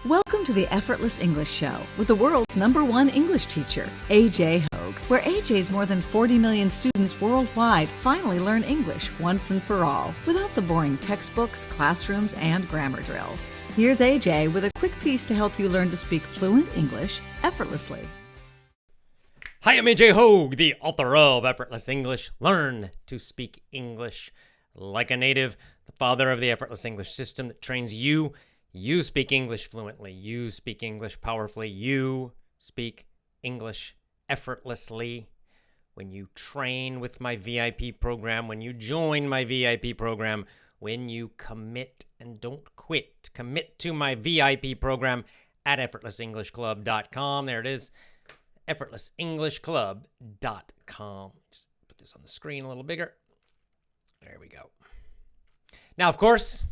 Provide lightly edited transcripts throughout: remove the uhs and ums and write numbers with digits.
Welcome to the Effortless English Show with the world's #1 English teacher, AJ Hogue, where AJ's more than 40 million students worldwide finally learn English once and for all, without the boring textbooks, classrooms, and grammar drills. Here's AJ with a quick piece to help you learn to speak fluent English effortlessly. Hi, I'm AJ Hogue, the author of Effortless English. Learn to speak English like a native, the father of the Effortless English system that trains you. You speak English fluently. You speak English powerfully. You speak English effortlessly. When you train with my VIP program, when you join my VIP program, when you commit and don't quit, commit to my VIP program at effortlessenglishclub.com. There it is, effortlessenglishclub.com. Just put this on the screen a little bigger. There we go. Now, of course,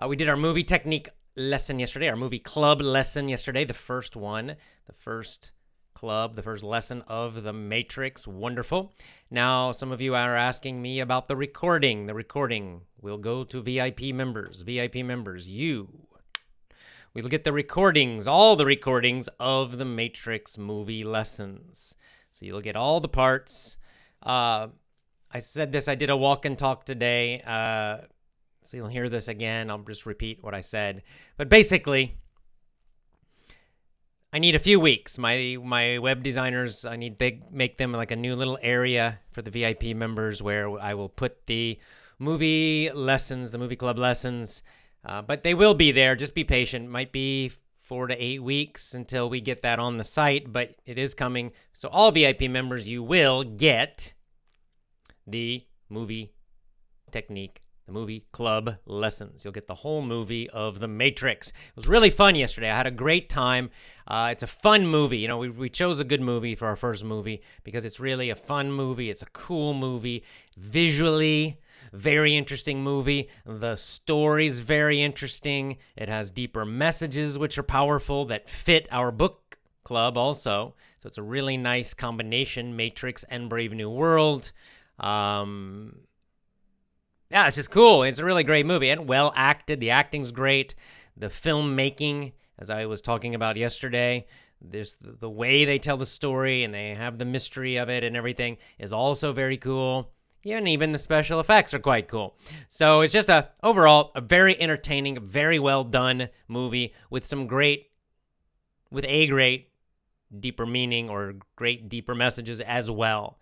we did our movie technique lesson yesterday, our movie club lesson yesterday, the first one, the first club, the first lesson of The Matrix. Wonderful. Now, some of you are asking me about the recording. The recording will go to VIP members. VIP members, you. We'll get the recordings, all the recordings of The Matrix movie lessons. So you'll get all the parts. I said this, I did a walk and talk today. So you'll hear this again. I'll just repeat what I said. But basically, I need a few weeks. My web designers, I need to make them like a new little area for the VIP members where I will put the movie lessons, the movie club lessons. But they will be there. Just be patient. Might be 4 to 8 weeks until we get that on the site, but it is coming. So all VIP members, you will get the movie technique, the movie club lessons. You'll get the whole movie of The Matrix. It was really fun yesterday. I had a great time. It's a fun movie. You know, we chose a good movie for our first movie because it's really a fun movie. It's a cool movie. Visually, very interesting movie. The story's very interesting. It has deeper messages which are powerful that fit our book club also. So it's a really nice combination, Matrix and Brave New World. Yeah, it's just cool. It's a really great movie and well acted. The acting's great. The filmmaking, as I was talking about yesterday, there's the way they tell the story and they have the mystery of it and everything is also very cool. Yeah, and even the special effects are quite cool. So it's just overall a very entertaining, very well done movie with great deeper meaning or great deeper messages as well.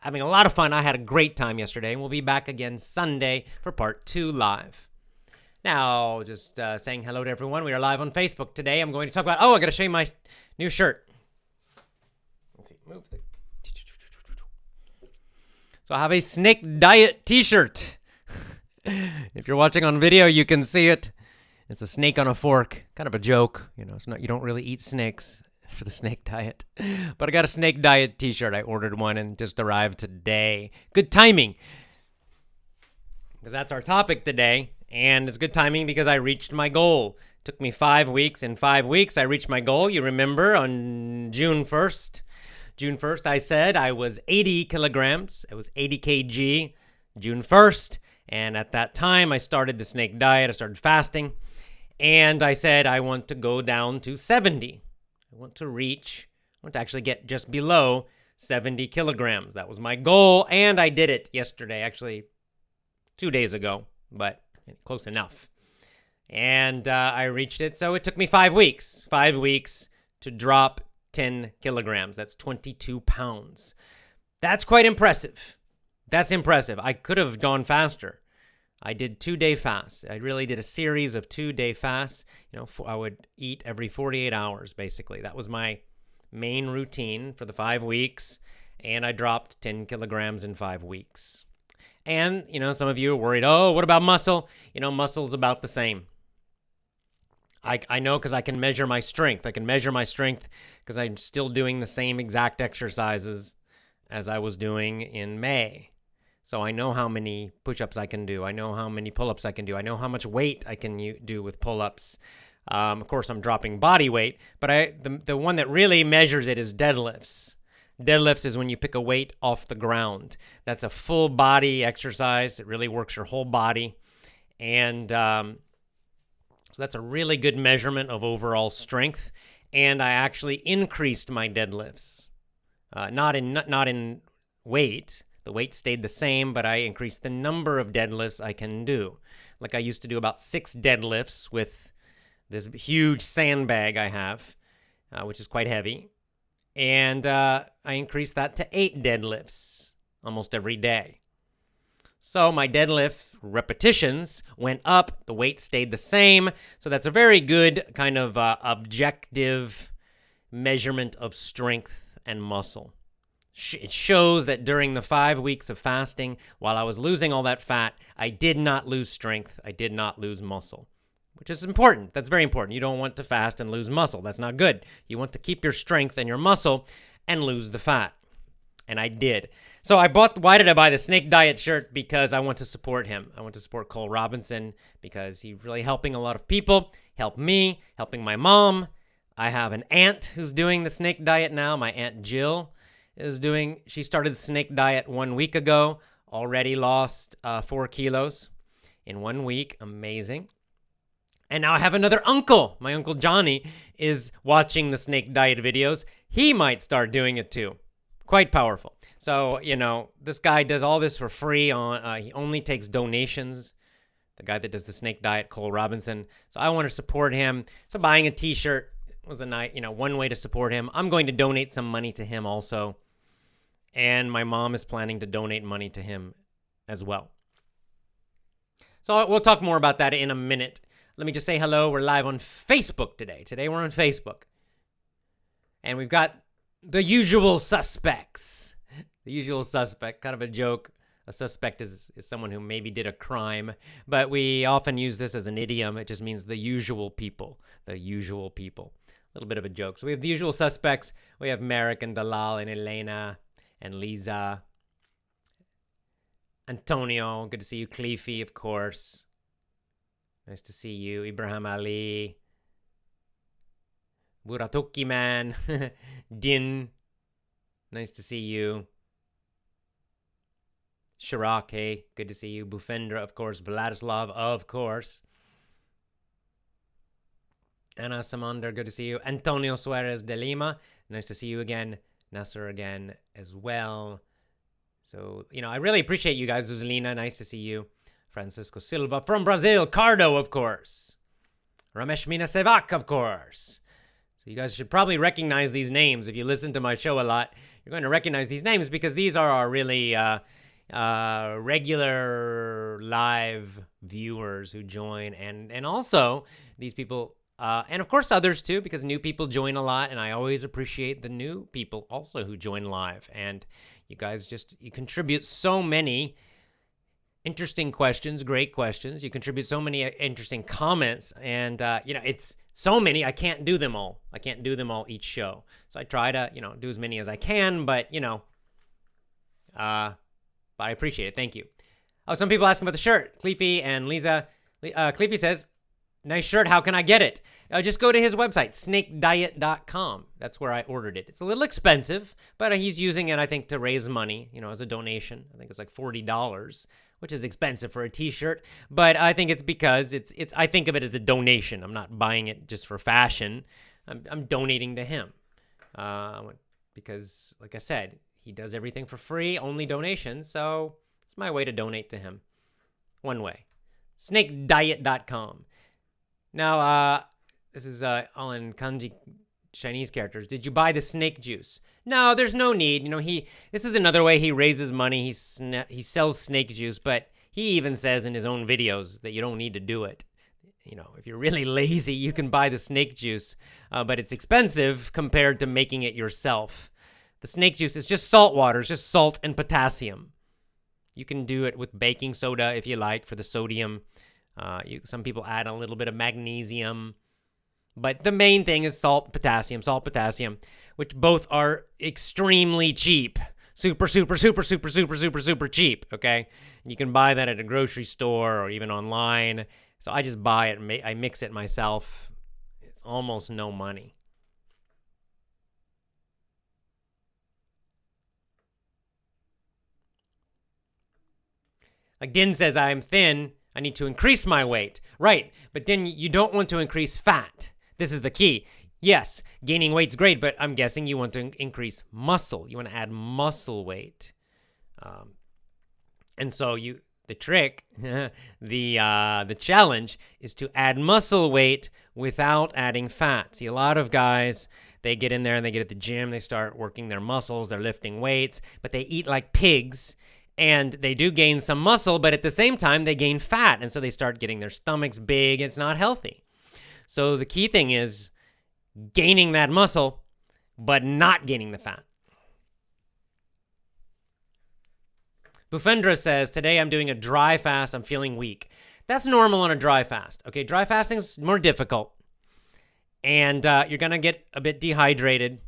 Having a lot of fun. I had a great time yesterday, and we'll be back again Sunday for part 2 live. Now, just saying hello to everyone. We are live on Facebook today. I'm going to talk about, I got to show you my new shirt. Let's see, move the... So I have a Snake Diet t-shirt. If you're watching on video, you can see it. It's a snake on a fork. Kind of a joke. You know, you don't really eat snakes for the Snake Diet. But I got a Snake Diet t-shirt. I ordered one and just arrived today. Good timing. Because that's our topic today. And it's good timing because I reached my goal. It took me 5 weeks. In 5 weeks, I reached my goal. You remember on June 1st. June 1st, I said I was 80 kilograms. I was 80 kg June 1st. And at that time, I started the Snake Diet. I started fasting. And I said I want to go down to 70. I want to actually get just below 70 kilograms. That was my goal, and I did it yesterday, actually 2 days ago, but close enough. And I reached it, so it took me 5 weeks. 5 weeks to drop 10 kilograms. That's 22 pounds. That's quite impressive. That's impressive. I could have gone faster. I did 2-day fasts. I really did a series of 2-day fasts. You know, I would eat every 48 hours, basically. That was my main routine for the 5 weeks, and I dropped 10 kilograms in 5 weeks. And, you know, some of you are worried, what about muscle? You know, muscle's about the same. I know because I can measure my strength. I can measure my strength because I'm still doing the same exact exercises as I was doing in May. So I know how many push-ups I can do. I know how many pull-ups I can do. I know how much weight I can do with pull-ups. Of course, I'm dropping body weight, but the one that really measures it is deadlifts. Deadlifts is when you pick a weight off the ground. That's a full body exercise. It really works your whole body. And So that's a really good measurement of overall strength. And I actually increased my deadlifts. Not in weight. The weight stayed the same, but I increased the number of deadlifts I can do. Like I used to do about 6 deadlifts with this huge sandbag I have, which is quite heavy. And I increased that to 8 deadlifts almost every day. So my deadlift repetitions went up, the weight stayed the same. So that's a very good kind of objective measurement of strength and muscle. It shows that during the 5 weeks of fasting, while I was losing all that fat, I did not lose strength. I did not lose muscle, which is important. That's very important. You don't want to fast and lose muscle. That's not good. You want to keep your strength and your muscle and lose the fat. And I did. So why did I buy the Snake Diet shirt? Because I want to support him. I want to support Cole Robinson because he's really helping a lot of people, help me, helping my mom. I have an aunt who's doing the Snake Diet now. My Aunt Jill she started the Snake Diet 1 week ago, already lost 4 kilos in 1 week. Amazing. And now I have another uncle. My Uncle Johnny is watching the Snake Diet videos. He might start doing it too. Quite powerful. So, this guy does all this for free. He only takes donations. The guy that does the Snake Diet, Cole Robinson. So I want to support him. So buying a t-shirt was a nice, one way to support him. I'm going to donate some money to him also. And my mom is planning to donate money to him as well. So we'll talk more about that in a minute. Let me just say hello. We're live on Facebook today. Today we're on Facebook. And we've got the usual suspects. The usual suspect, kind of a joke. A suspect is someone who maybe did a crime, but we often use this as an idiom. It just means the usual people. The usual people. A little bit of a joke. So we have the usual suspects. We have Merrick and Dalal and Elena and Lisa. Antonio, good to see you. Cleefy, of course. Nice to see you. Ibrahim Ali. Buratuki Man. Din. Nice to see you. Shirak, hey, good to see you. Bufendra, of course. Vladislav, of course. Anna Samander, good to see you. Antonio Suarez de Lima, nice to see you again. Nasser again as well. So, I really appreciate you guys. Zuzlina, nice to see you. Francisco Silva from Brazil. Cardo, of course. Ramesh Mina Sevak, of course. So you guys should probably recognize these names. If you listen to my show a lot, you're going to recognize these names because these are our really regular live viewers who join. And also, these people, and of course others too, because new people join a lot. And I always appreciate the new people also who join live. And you guys you contribute so many interesting questions, great questions. You contribute so many interesting comments, and it's so many. I can't do them all. I can't do them all each show. So I try to, do as many as I can, but I appreciate it. Thank you. Oh, some people asking about the shirt. Cleefy and Lisa. Cleefy says, nice shirt. How can I get it? Just go to his website, snakediet.com. That's where I ordered it. It's a little expensive, but he's using it, I think, to raise money, as a donation. I think it's like $40, which is expensive for a t-shirt. But I think it's because I think of it as a donation. I'm not buying it just for fashion. I'm donating to him. Because, like I said, he does everything for free, only donations. So it's my way to donate to him. One way. snakediet.com. Now, this is all in kanji Chinese characters. Did you buy the snake juice? No, there's no need. This is another way he raises money. He sells snake juice, but he even says in his own videos that you don't need to do it. If you're really lazy, you can buy the snake juice, but it's expensive compared to making it yourself. The snake juice is just salt water. It's just salt and potassium. You can do it with baking soda if you like for the sodium. Some people add a little bit of magnesium. But the main thing is salt, potassium, which both are extremely cheap. Super cheap, okay? You can buy that at a grocery store or even online. So I just buy it and I mix it myself. It's almost no money. Like Din says, I'm thin. I need to increase my weight. Right, but then you don't want to increase fat. This is the key. Yes, gaining weight's great, but I'm guessing you want to increase muscle. You want to add muscle weight. And so the trick, the challenge is to add muscle weight without adding fat. See, a lot of guys, they get in there and they get at the gym, they start working their muscles, they're lifting weights, but they eat like pigs, and they do gain some muscle, but at the same time, they gain fat, and so they start getting their stomachs big. It's not healthy. So the key thing is gaining that muscle, but not gaining the fat. Bufendra says, today I'm doing a dry fast. I'm feeling weak. That's normal on a dry fast. Okay, dry fasting is more difficult. And you're going to get a bit dehydrated,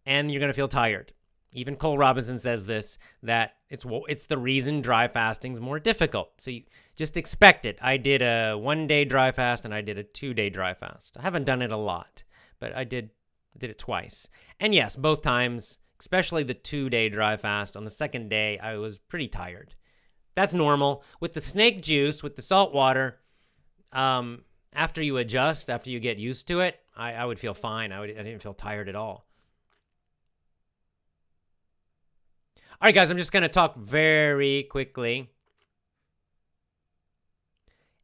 and you're going to feel tired. Even Cole Robinson says this, that it's the reason dry fasting is more difficult. So you just expect it. I did a 1-day dry fast, and I did a 2-day dry fast. I haven't done it a lot, but I did it twice. And yes, both times, especially the 2-day dry fast, on the second day, I was pretty tired. That's normal. With the snake juice, with the salt water, after you adjust, after you get used to it, I would feel fine. I didn't feel tired at all. All right, guys, I'm just going to talk very quickly,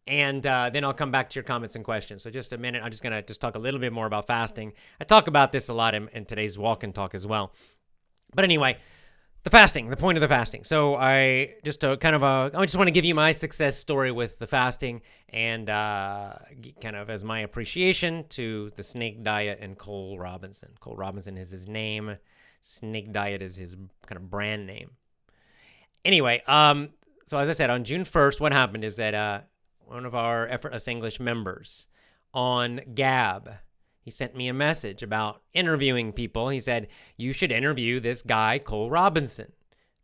and then I'll come back to your comments and questions. So just a minute. I'm just going to talk a little bit more about fasting. I talk about this a lot in today's walk and talk as well. But anyway, the point of the fasting. So I just want to give you my success story with the fasting, and kind of as my appreciation to the Snake Diet and Cole Robinson. Cole Robinson is his name. Snake Diet is his kind of brand name. Anyway, so as I said, on June 1st, what happened is that one of our Effortless English members on Gab, he sent me a message about interviewing people. He said, you should interview this guy, Cole Robinson,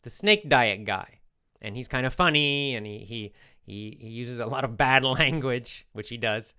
the Snake Diet guy. And he's kind of funny, and he uses a lot of bad language, which he does.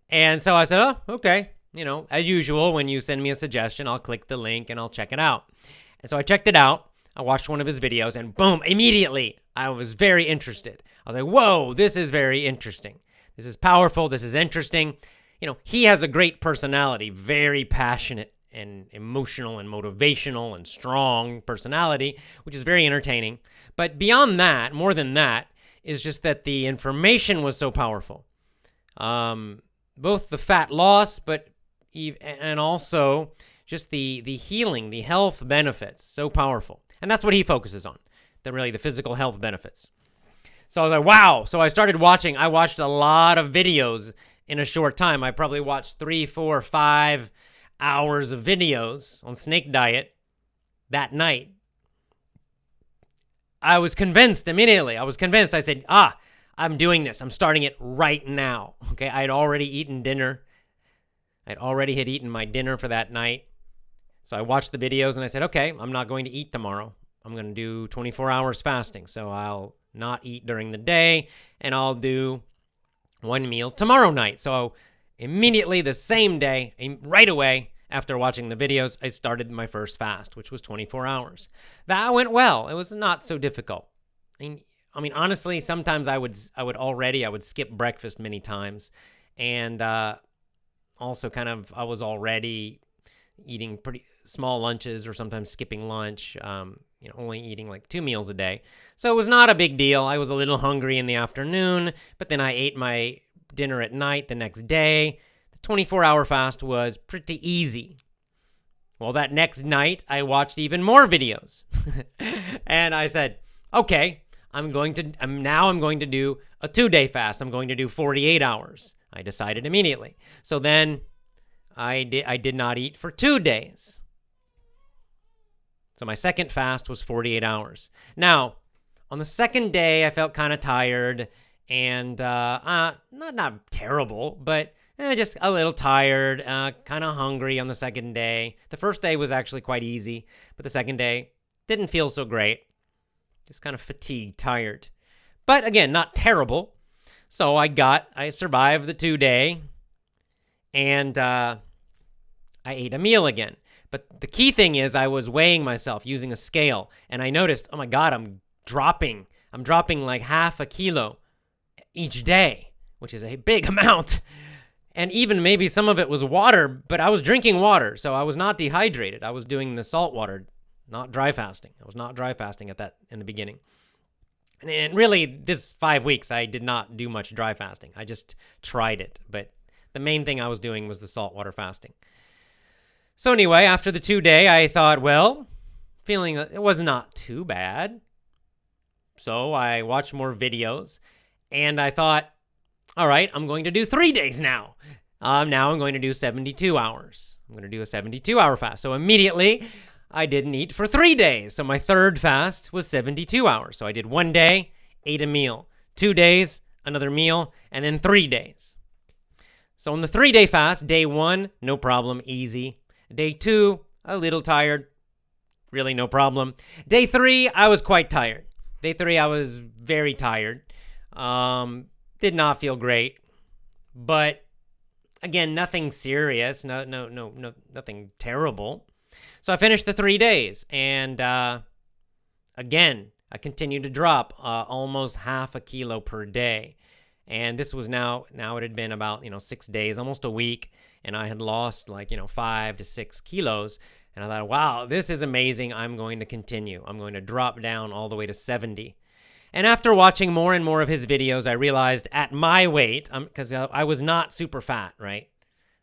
And so I said, oh, okay. You know, as usual, when you send me a suggestion, I'll click the link and I'll check it out. And so I checked it out. I watched one of his videos, and boom, immediately, I was very interested. I was like, whoa, this is very interesting. This is powerful. This is interesting. You know, he has a great personality, very passionate and emotional and motivational and strong personality, which is very entertaining. But beyond that, more than that, is just that the information was so powerful. Both the fat loss, and also just the healing, the health benefits, so powerful. And that's what he focuses on, the physical health benefits. So I was like, wow. So I started watching. I watched a lot of videos in a short time. I probably watched 3, 4, 5 hours of videos on Snake Diet that night. I was convinced immediately. I said, I'm doing this. I'm starting it right now. Okay, I had already eaten dinner. I'd already had eaten my dinner for that night. So I watched the videos and I said, okay, I'm not going to eat tomorrow. I'm going to do 24 hours fasting. So I'll not eat during the day, and I'll do one meal tomorrow night. So immediately the same day, right away, after watching the videos, I started my first fast, which was 24 hours. That went well. It was not so difficult. I mean, honestly, sometimes I would skip breakfast many times. And also I was already eating pretty small lunches, or sometimes skipping lunch, only eating like 2 meals a day. So it was not a big deal. I was a little hungry in the afternoon, but then I ate my dinner at night the next day. The 24-hour fast was pretty easy. Well, that next night, I watched even more videos. And I said, okay, I'm going to do a 2-day fast. I'm going to do 48 hours. I decided immediately. So then I did not eat for 2 days. So my second fast was 48 hours. Now, on the second day, I felt kind of tired, and not terrible, but just a little tired, kind of hungry on the second day. The first day was actually quite easy, but the second day didn't feel so great. Just kind of fatigued, tired. But again, not terrible. So I survived the 2-day, and I ate a meal again. But the key thing is I was weighing myself using a scale, and I noticed, oh my God, I'm dropping like half a kilo each day, which is a big amount. And even maybe some of it was water, but I was drinking water, so I was not dehydrated. I was doing the salt water, not dry fasting. I was not dry fasting in the beginning. And really, this 5 weeks, I did not do much dry fasting. I just tried it, but the main thing I was doing was the saltwater fasting. So anyway, after the 2-day, I thought, well, feeling it was not too bad. So I watched more videos, and I thought, all right, I'm going to do 3 days now. Now I'm going to do 72 hours. I'm going to do a 72-hour fast. So immediately, I didn't eat for 3 days. So my third fast was 72 hours. So I did 1 day, ate a meal. 2 days, another meal, and then 3 days. So on the 3-day fast, day 1, no problem, easy. Day 2, a little tired, really no problem. Day 3, I was quite tired. Day 3, I was very tired. Did not feel great, but again, nothing serious, no, nothing terrible. So I finished the 3 days, and again, I continued to drop almost half a kilo per day. And this was now it had been about 6 days, almost a week, and I had lost 5 to 6 kilos. And I thought, wow, this is amazing. I'm going to continue. I'm going to drop down all the way to 70. And after watching more and more of his videos, I realized at my weight, because I was not super fat, right?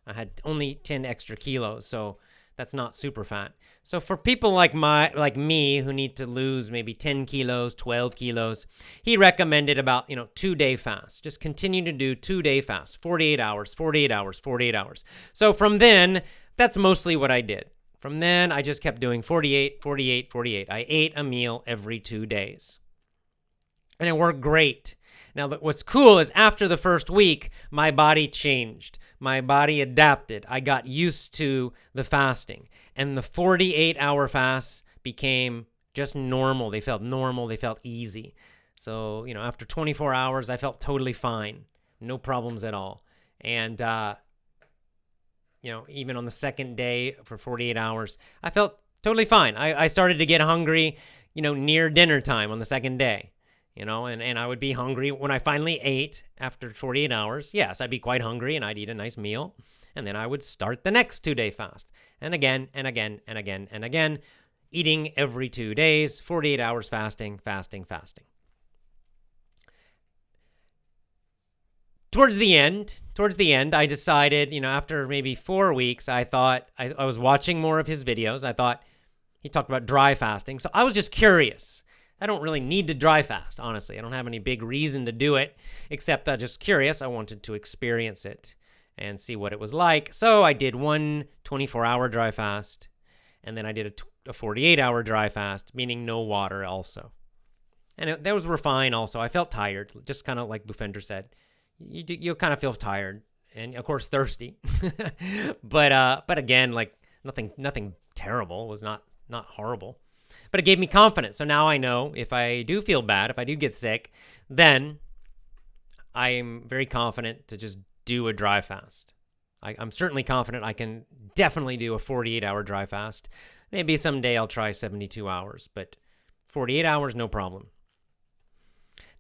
I had only 10 extra kilos, so that's not super fat. So for people like me who need to lose maybe 10 kilos, 12 kilos, he recommended about 2-day fasts. Just continue to do 2-day fasts, 48 hours, 48 hours, 48 hours. So from then, that's mostly what I did. From then, I just kept doing 48, 48, 48. I ate a meal every 2 days. And it worked great. Now, what's cool is after the first week, my body changed. My body adapted. I got used to the fasting. And the 48-hour fasts became just normal. They felt normal. They felt easy. So, after 24 hours, I felt totally fine. No problems at all. And, even on the second day for 48 hours, I felt totally fine. I started to get hungry, near dinner time on the second day. And I would be hungry when I finally ate after 48 hours. Yes, I'd be quite hungry, and I'd eat a nice meal. And then I would start the next 2-day fast. And again, and again, and again, and again, eating every 2 days, 48 hours fasting, fasting, fasting. Towards the end, I decided, after maybe 4 weeks, I thought, I was watching more of his videos. I thought he talked about dry fasting. So I was just curious. I don't really need to dry fast, honestly. I don't have any big reason to do it, except I'm just curious. I wanted to experience it and see what it was like. So I did one 24-hour dry fast, and then I did a 48-hour dry fast, meaning no water also. And those were fine also. I felt tired, just kind of like Bufender said. You'll kind of feel tired and, of course, thirsty. but again, nothing terrible. It was not horrible. But it gave me confidence. So now I know if I do feel bad, if I do get sick, then I am very confident to just do a dry fast. I'm certainly confident I can definitely do a 48-hour dry fast. Maybe someday I'll try 72 hours, but 48 hours, no problem.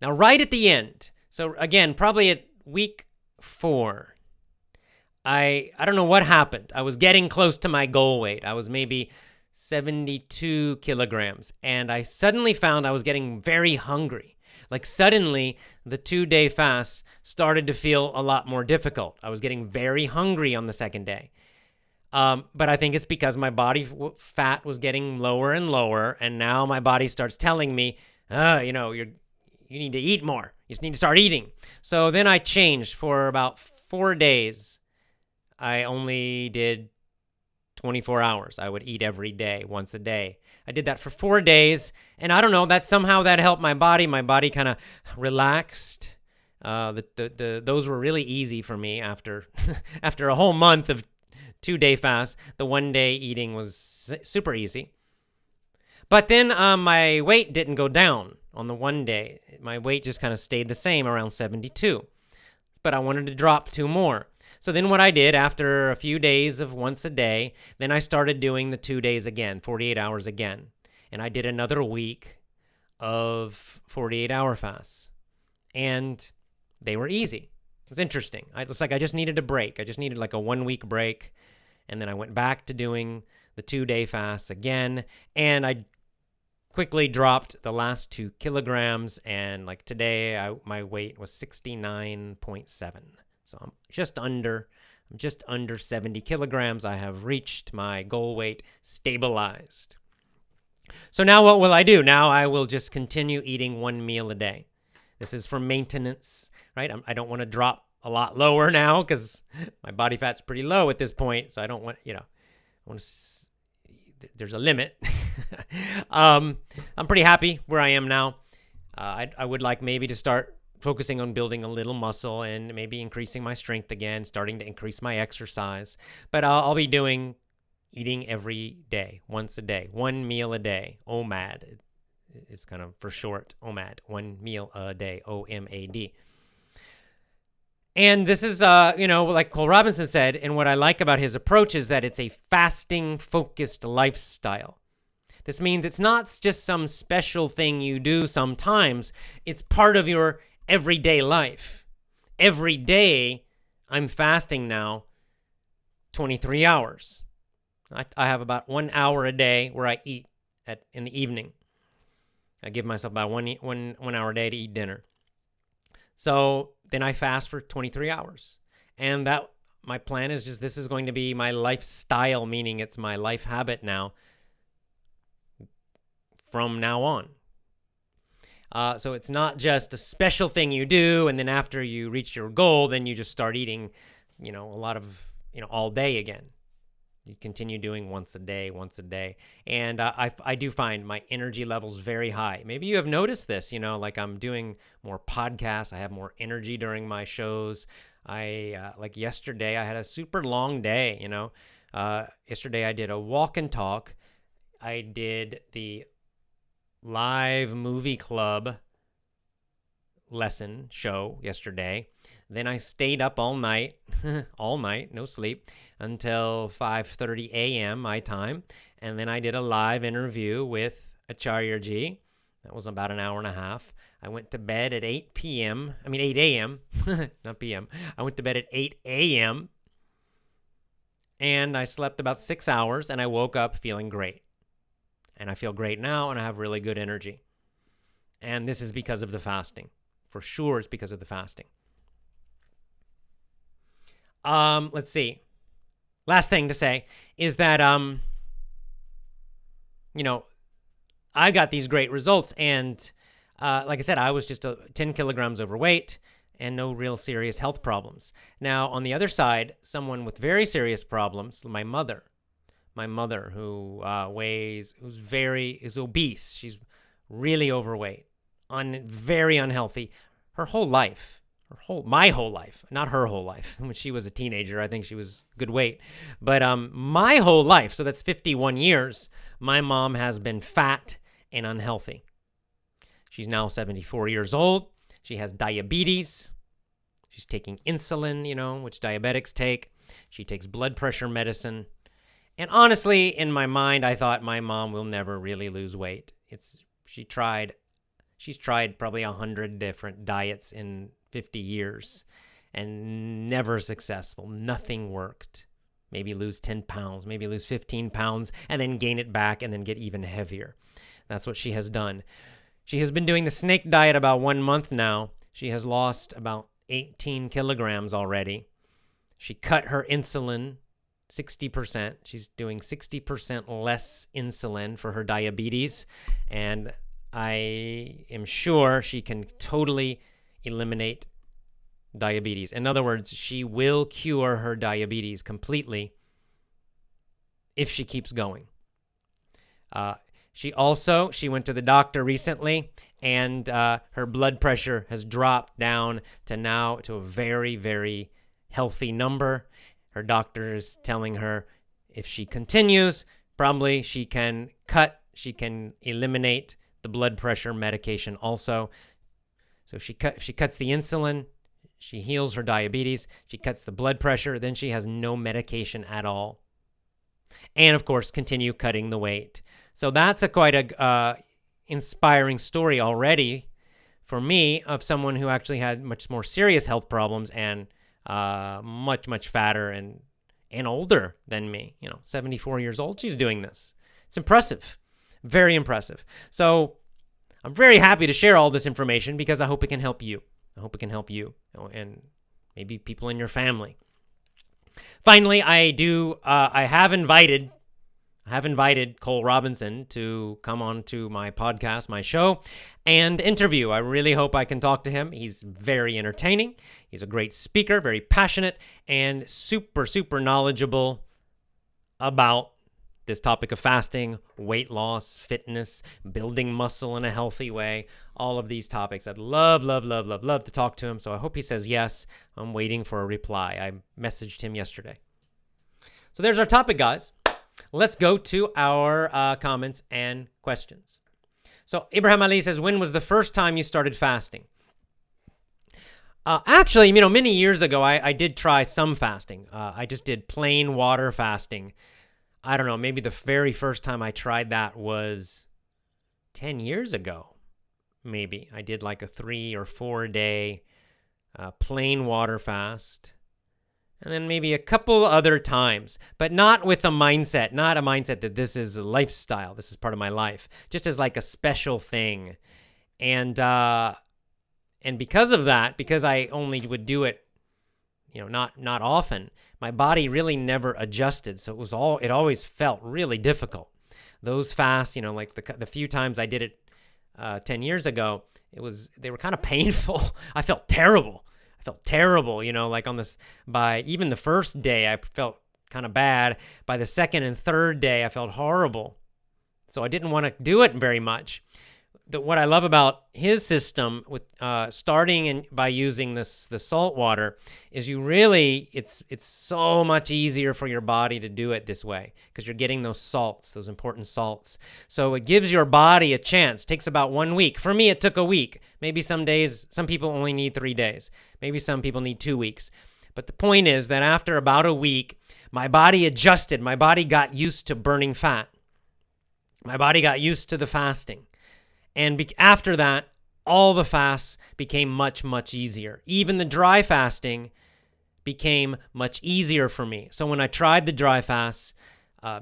Now, right at the end, so again, probably at week 4, I don't know what happened. I was getting close to my goal weight. I was maybe 72 kilograms, and I suddenly found I was getting very hungry. Like suddenly, the 2-day fast started to feel a lot more difficult. I was getting very hungry on the second day. But I think it's because my body fat was getting lower and lower, and now my body starts telling me, you need to eat more. You just need to start eating. So then I changed for about 4 days. I only did 24 hours. I would eat every day, once a day. I did that for 4 days, and I don't know, that helped my body. My body kind of relaxed. Those were really easy for me after after a whole month of 2-day fast. The 1-day eating was super easy. But then my weight didn't go down on the 1 day. My weight just kind of stayed the same, around 72. But I wanted to drop 2 more. So then what I did after a few days of once a day, then I started doing the 2 days again, 48 hours again. And I did another week of 48-hour fasts. And they were easy. It's interesting. It's like I just needed a break. I just needed like a 1-week break. And then I went back to doing the 2-day fasts again. And I quickly dropped the last 2 kilograms. And like today, my weight was 69.7. So I'm just under 70 kilograms. I have reached my goal weight, stabilized. So now what will I do? Now I will just continue eating 1 meal a day. This is for maintenance, right? I don't want to drop a lot lower now because my body fat's pretty low at this point. So I don't want, there's a limit. I'm pretty happy where I am now. I would like maybe to start focusing on building a little muscle and maybe increasing my strength again, starting to increase my exercise. But I'll be eating every day, once a day, 1 meal a day. OMAD. It's kind of for short, OMAD, 1 meal a day, OMAD. And this is, like Cole Robinson said, and what I like about his approach is that it's a fasting-focused lifestyle. This means it's not just some special thing you do sometimes. It's part of your everyday life. Every day, I'm fasting now 23 hours. I have about 1 hour a day where I eat in the evening. I give myself about one hour a day to eat dinner. So then I fast for 23 hours. And my plan is just this is going to be my lifestyle, meaning it's my life habit now from now on. So it's not just a special thing you do, and then after you reach your goal, then you just start eating, a lot of, all day again. You continue doing once a day. And I do find my energy levels very high. Maybe you have noticed this, like I'm doing more podcasts. I have more energy during my shows. Like yesterday, I had a super long day, Yesterday, I did a walk and talk. I did the live movie club lesson show yesterday. Then I stayed up all night, no sleep, until 5:30 a.m. my time. And then I did a live interview with Acharya Ji. That was about an hour and a half. I went to bed at 8 a.m., not p.m. I went to bed at 8 a.m. and I slept about 6 hours, and I woke up feeling great. And I feel great now, and I have really good energy. And this is because of the fasting. For sure, it's because of the fasting. Let's see. Last thing to say is that, I got these great results. And like I said, I was just 10 kilograms overweight and no real serious health problems. Now, on the other side, someone with very serious problems, my mother who is obese. She's really overweight, very unhealthy. My whole life, not her whole life. When she was a teenager, I think she was good weight. But my whole life, so that's 51 years, my mom has been fat and unhealthy. She's now 74 years old. She has diabetes. She's taking insulin, which diabetics take. She takes blood pressure medicine. And honestly, in my mind, I thought my mom will never really lose weight. She's tried probably 100 different diets in 50 years and never successful. Nothing worked. Maybe lose 10 pounds, maybe lose 15 pounds, and then gain it back and then get even heavier. That's what she has done. She has been doing the snake diet about 1 month now. She has lost about 18 kilograms already. She cut her insulin 60%. She's doing 60% less insulin for her diabetes. And I am sure she can totally eliminate diabetes. In other words, she will cure her diabetes completely if she keeps going. She went to the doctor recently, and her blood pressure has dropped down to a very, very healthy number. Her doctor is telling her if she continues, probably she can eliminate the blood pressure medication also. So she cuts the insulin, she heals her diabetes, she cuts the blood pressure, then she has no medication at all. And of course, continue cutting the weight. So that's quite a inspiring story already for me, of someone who actually had much more serious health problems and much, much fatter and older than me. 74 years old, she's doing this. It's impressive. Very impressive. So I'm very happy to share all this information because I hope it can help you. I hope it can help you and maybe people in your family. Finally, I have invited Cole Robinson to come on to my podcast, my show, and interview. I really hope I can talk to him. He's very entertaining. He's a great speaker, very passionate, and super, super knowledgeable about this topic of fasting, weight loss, fitness, building muscle in a healthy way, all of these topics. I'd love to talk to him, so I hope he says yes. I'm waiting for a reply. I messaged him yesterday. So there's our topic, guys. Let's go to our comments and questions. So Abraham Ali says, when was the first time you started fasting? Actually, many years ago, I did try some fasting. I just did plain water fasting. I don't know, maybe the very first time I tried that was 10 years ago, maybe. I did like a 3 or 4 day plain water fast. And then maybe a couple other times, but not with not a mindset that this is a lifestyle. This is part of my life, just as like a special thing. And because of that, because I only would do it, not often, my body really never adjusted. So it always felt really difficult. Those fasts, like the few times I did it 10 years ago, they were kind of painful. I felt terrible, like by even the first day, I felt kind of bad. By the second and third day, I felt horrible. So I didn't want to do it very much. What I love about his system with starting by using the salt water is it's so much easier for your body to do it this way because you're getting those salts, those important salts. So it gives your body a chance. It takes about 1 week. For me, it took a week. Maybe some people only need 3 days. Maybe some people need 2 weeks. But the point is that after about a week, my body adjusted. My body got used to burning fat. My body got used to the fasting. And after that, all the fasts became much, much easier. Even the dry fasting became much easier for me. So when I tried the dry fasts,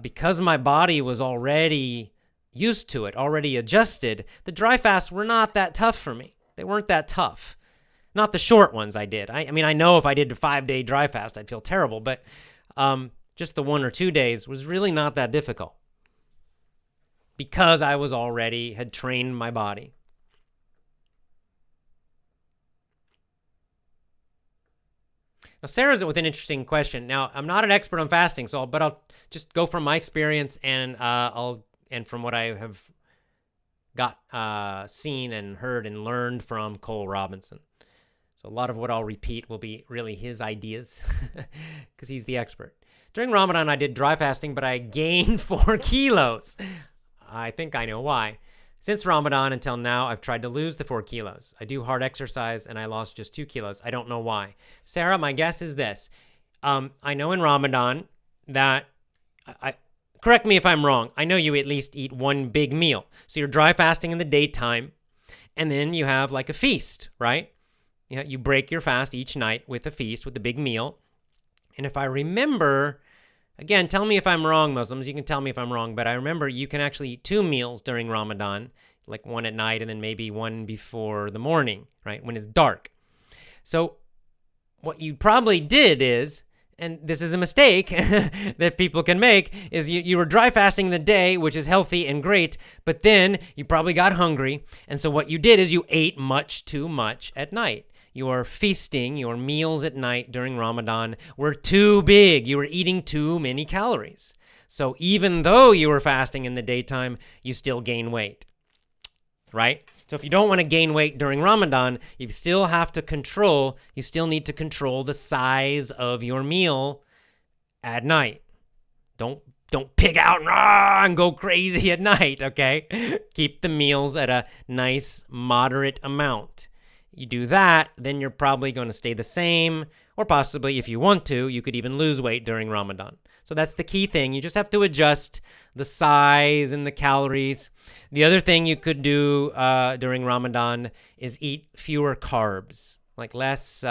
because my body was already used to it, already adjusted, the dry fasts were not that tough for me. They weren't that tough. Not the short ones I did. I know if I did a 5-day dry fast, I'd feel terrible, but just the 1 or 2 days was really not that difficult. Because I had trained my body. Now, Sarah's with an interesting question. Now, I'm not an expert on fasting, but I'll just go from my experience and from what I have seen and heard and learned from Cole Robinson. So a lot of what I'll repeat will be really his ideas because he's the expert. During Ramadan, I did dry fasting, but I gained 4 kilos. I think I know why. Since Ramadan until now, I've tried to lose the 4 kilos. I do hard exercise, and I lost just 2 kilos. I don't know why. Sarah, my guess is this. I know in Ramadan that, correct me if I'm wrong, I know you at least eat 1 big meal. So you're dry fasting in the daytime, and then you have like a feast, right? You break your fast each night with a feast, with a big meal. And if I remember... Again, tell me if I'm wrong, Muslims. You can tell me if I'm wrong, but I remember you can actually eat 2 meals during Ramadan, like 1 at night and then maybe 1 before the morning, right, when it's dark. So what you probably did is, and this is a mistake that people can make, is you were dry fasting the day, which is healthy and great, but then you probably got hungry, and so what you did is you ate much too much at night. Your feasting, your meals at night during Ramadan were too big. You were eating too many calories. So even though you were fasting in the daytime, you still gain weight, right? So if you don't want to gain weight during Ramadan, you still need to control the size of your meal at night. Don't pig out and go crazy at night, okay? Keep the meals at a nice, moderate amount. You do that, then you're probably going to stay the same Or possibly, if you want to, you could even lose weight during Ramadan. So that's the key thing. You just have to adjust the size and the calories. The other thing you could do during Ramadan is eat fewer carbs, like less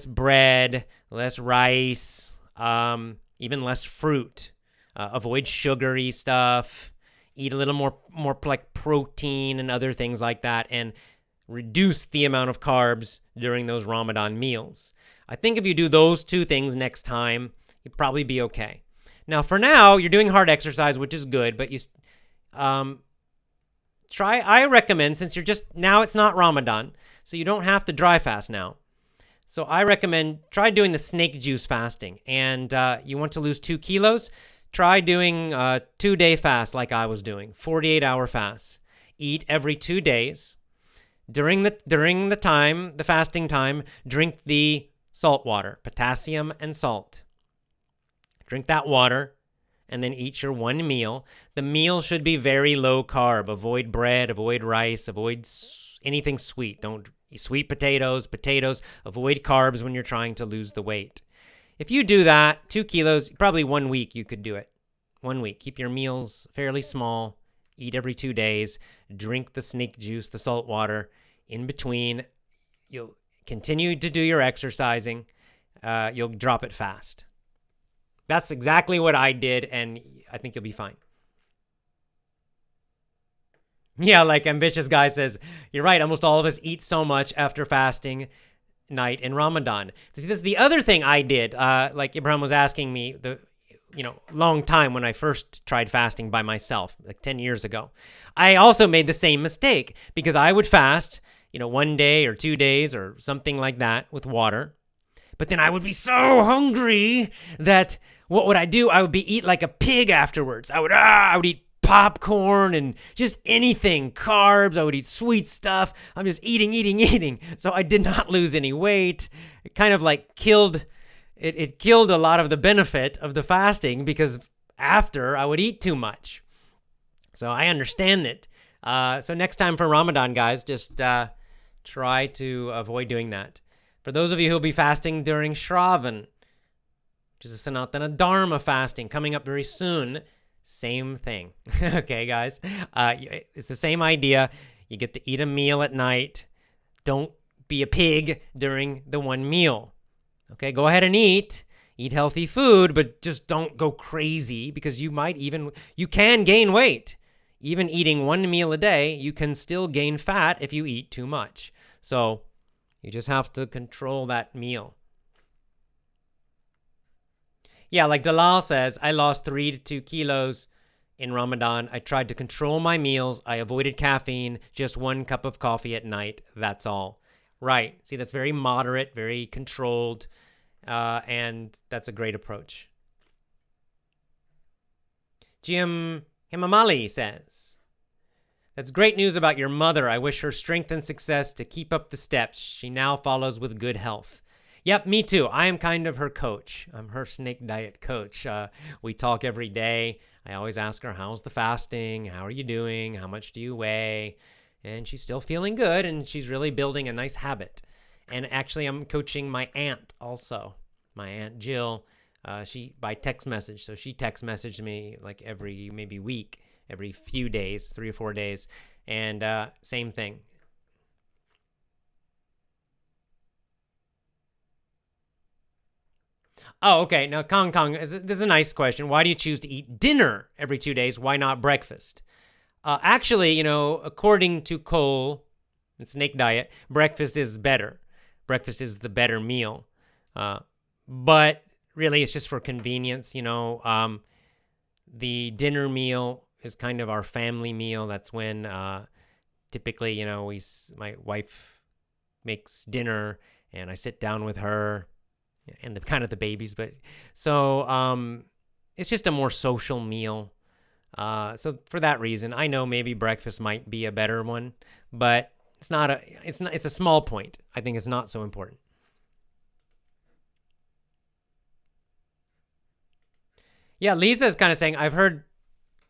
bread, less rice, even less fruit. Avoid sugary stuff. Eat a little more like protein and other things like that, and reduce the amount of carbs during those Ramadan meals. I think if you do those two things next time, you'll probably be okay. Now, for now, you're doing hard exercise, which is good, but I recommend, since now it's not Ramadan, so you don't have to dry fast now. So I recommend try doing the snake juice fasting. And you want to lose 2 kilos? Try doing a 2-day fast like I was doing, 48-hour fasts. Eat every 2 days. During the fasting time, drink the salt water, potassium and salt. Drink that water and then eat your one meal. The meal should be very low carb. Avoid bread, avoid rice, avoid anything sweet. Don't eat sweet potatoes. Avoid carbs when you're trying to lose the weight. If you do that, 2 kilos, probably 1 week you could do it. 1 week. Keep your meals fairly small. Eat every 2 days. Drink the snake juice, the salt water. In between, you'll continue to do your exercising. You'll drop it fast. That's exactly what I did, and I think you'll be fine. Yeah, like Ambitious Guy says, you're right, almost all of us eat so much after fasting night in Ramadan. See, this is the other thing I did, like Ibrahim was asking me, long time when I first tried fasting by myself, like 10 years ago. I also made the same mistake because I would fast, 1 day or 2 days or something like that with water. But then I would be so hungry that what would I do? I would eat like a pig afterwards. I would eat popcorn and just anything, carbs. I would eat sweet stuff. I'm just eating. So I did not lose any weight. It kind of like killed a lot of the benefit of the fasting because after I would eat too much. So I understand it. So next time for Ramadan, guys, just try to avoid doing that. For those of you who'll be fasting during Shravan, which is a Sanatana Dharma fasting coming up very soon, same thing. Okay, guys? It's the same idea. You get to eat a meal at night. Don't be a pig during the one meal. Okay, go ahead and eat healthy food, but just don't go crazy because you can gain weight. Even eating one meal a day, you can still gain fat if you eat too much. So you just have to control that meal. Yeah, like Dalal says, I lost 3 to 2 kilos in Ramadan. I tried to control my meals. I avoided caffeine, just 1 cup of coffee at night. That's all. Right. See, that's very moderate, very controlled, and that's a great approach. Jim Himamali says, that's great news about your mother. I wish her strength and success to keep up the steps. She now follows with good health. Yep, me too. I am kind of her coach. I'm her snake diet coach. We talk every day. I always ask her, how's the fasting? How are you doing? How much do you weigh? And she's still feeling good, and she's really building a nice habit. And actually, I'm coaching my aunt also. My Aunt Jill, she by text message. So she text messaged me like every maybe week, every few days, 3 or 4 days. And same thing. Oh, okay. Now, Kong, this is a nice question. Why do you choose to eat dinner every 2 days? Why not breakfast? Actually, according to Cole and Snake Diet, breakfast is better. Breakfast is the better meal. But really, it's just for convenience. The dinner meal is kind of our family meal. That's when typically, my wife makes dinner and I sit down with her and the babies. But so it's just a more social meal. So for that reason, I know maybe breakfast might be a better one, but it's a small point. I think it's not so important. Yeah, Lisa is kind of saying, I've heard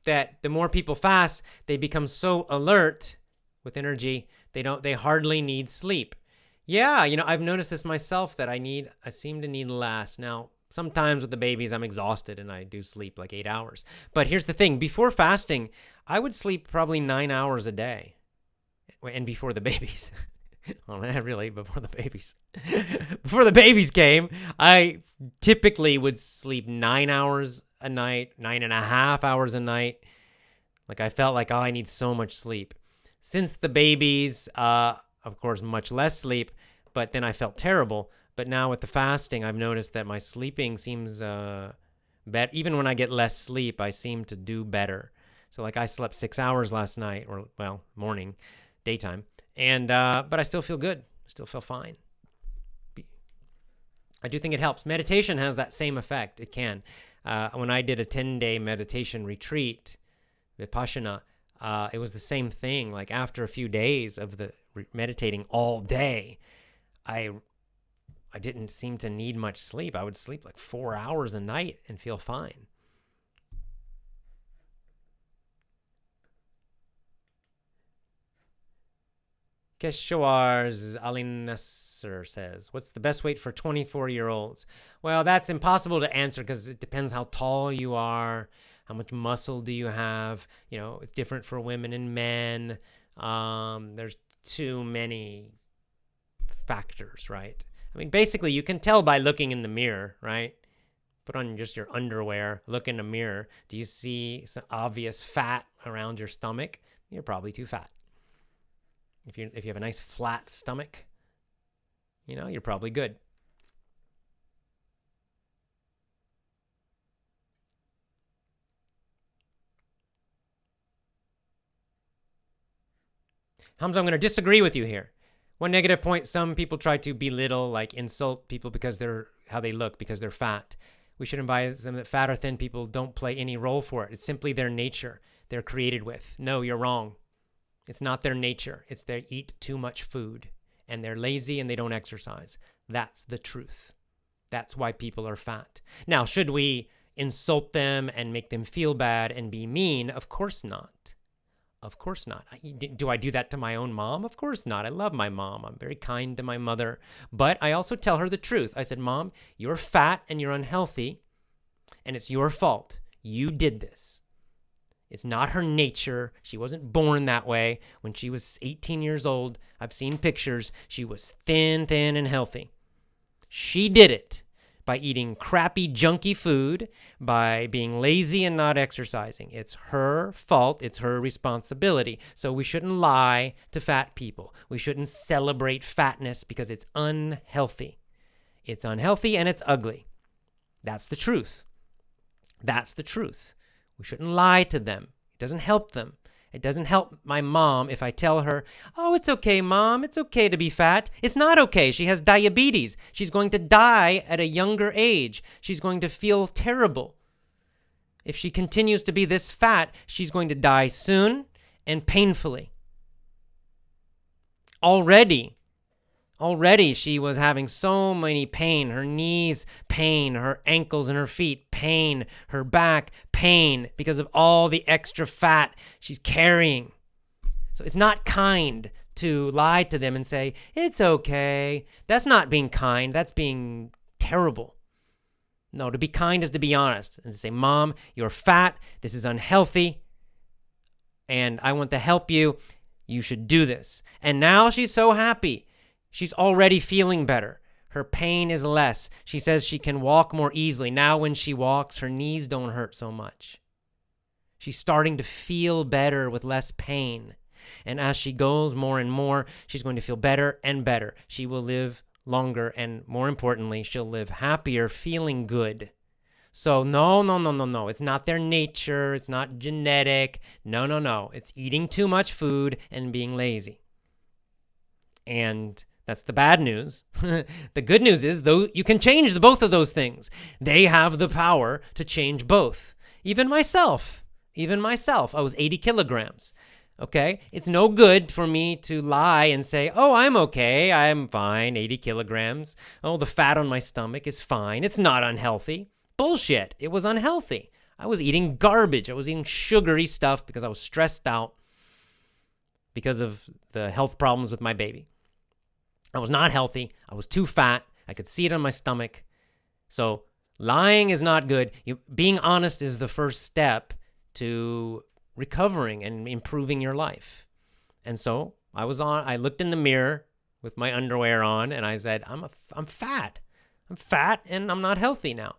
that the more people fast, they become so alert with energy, they hardly need sleep. Yeah, I've noticed this myself that I seem to need less. Now, sometimes with the babies, I'm exhausted and I do sleep like 8 hours. But here's the thing, before fasting, I would sleep probably 9 hours a day. And before the babies. Oh, really, before the babies. Before the babies came, I typically would sleep 9 hours a night, 9.5 hours a night. Like I felt like, oh, I need so much sleep. Since the babies, of course, much less sleep, but then I felt terrible. But now with the fasting, I've noticed that my sleeping seems better. Even when I get less sleep, I seem to do better. So like I slept 6 hours last night, or well, morning, daytime, and but I still feel good. I still feel fine. I do think it helps. Meditation has that same effect. It can. When I did a 10-day meditation retreat, Vipassana, it was the same thing. Like after a few days of the meditating all day, I didn't seem to need much sleep. I would sleep like 4 hours a night and feel fine. Keshawar's Ali Nasser says, what's the best weight for 24-year-olds? Well, that's impossible to answer because it depends how tall you are, how much muscle do you have. It's different for women and men. There's too many factors, right? I mean, basically, you can tell by looking in the mirror, right? Put on just your underwear, look in the mirror. Do you see some obvious fat around your stomach? You're probably too fat. If you have a nice flat stomach, you're probably good. Hamza, I'm going to disagree with you here. One negative point, some people try to belittle, like insult people because they're how they look, because they're fat. We should advise them that fat or thin people don't play any role for it. It's simply their nature they're created with. No, you're wrong. It's not their nature. It's they eat too much food and they're lazy and they don't exercise. That's the truth. That's why people are fat. Now, should we insult them and make them feel bad and be mean? Of course not. Of course not. Do I do that to my own mom? Of course not. I love my mom. I'm very kind to my mother. But I also tell her the truth. I said, Mom, you're fat and you're unhealthy, and it's your fault. You did this. It's not her nature. She wasn't born that way. When she was 18 years old, I've seen pictures, she was thin and healthy. She did it by eating crappy, junky food, by being lazy and not exercising. It's her fault. It's her responsibility. So we shouldn't lie to fat people. We shouldn't celebrate fatness because it's unhealthy. It's unhealthy and it's ugly. That's the truth. That's the truth. We shouldn't lie to them. It doesn't help them. It doesn't help my mom if I tell her, oh, it's okay, Mom. It's okay to be fat. It's not okay. She has diabetes. She's going to die at a younger age. She's going to feel terrible. If she continues to be this fat, she's going to die soon and painfully. Already she was having so many pain. Her knees, pain. Her ankles and her feet, pain. Her back, pain. Because of all the extra fat she's carrying. So it's not kind to lie to them and say, it's okay. That's not being kind. That's being terrible. No, to be kind is to be honest. And to say, Mom, you're fat. This is unhealthy. And I want to help you. You should do this. And now she's so happy. She's already feeling better. Her pain is less. She says she can walk more easily. Now when she walks, her knees don't hurt so much. She's starting to feel better with less pain. And as she goes more and more, she's going to feel better and better. She will live longer, and more importantly, she'll live happier, feeling good. So no. It's not their nature. It's not genetic. No. It's eating too much food and being lazy. And that's the bad news. The good news is, though, you can change both of those things. They have the power to change both. Even myself, I was 80 kilograms. Okay? It's no good for me to lie and say, oh, I'm okay. I'm fine, 80 kilograms. Oh, the fat on my stomach is fine. It's not unhealthy. Bullshit. It was unhealthy. I was eating garbage. I was eating sugary stuff because I was stressed out because of the health problems with my baby. I was not healthy. I was too fat. I could see it on my stomach. So lying is not good. Being honest is the first step to recovering and improving your life. And so I looked in the mirror with my underwear on and I said, I'm fat. I'm fat and I'm not healthy now.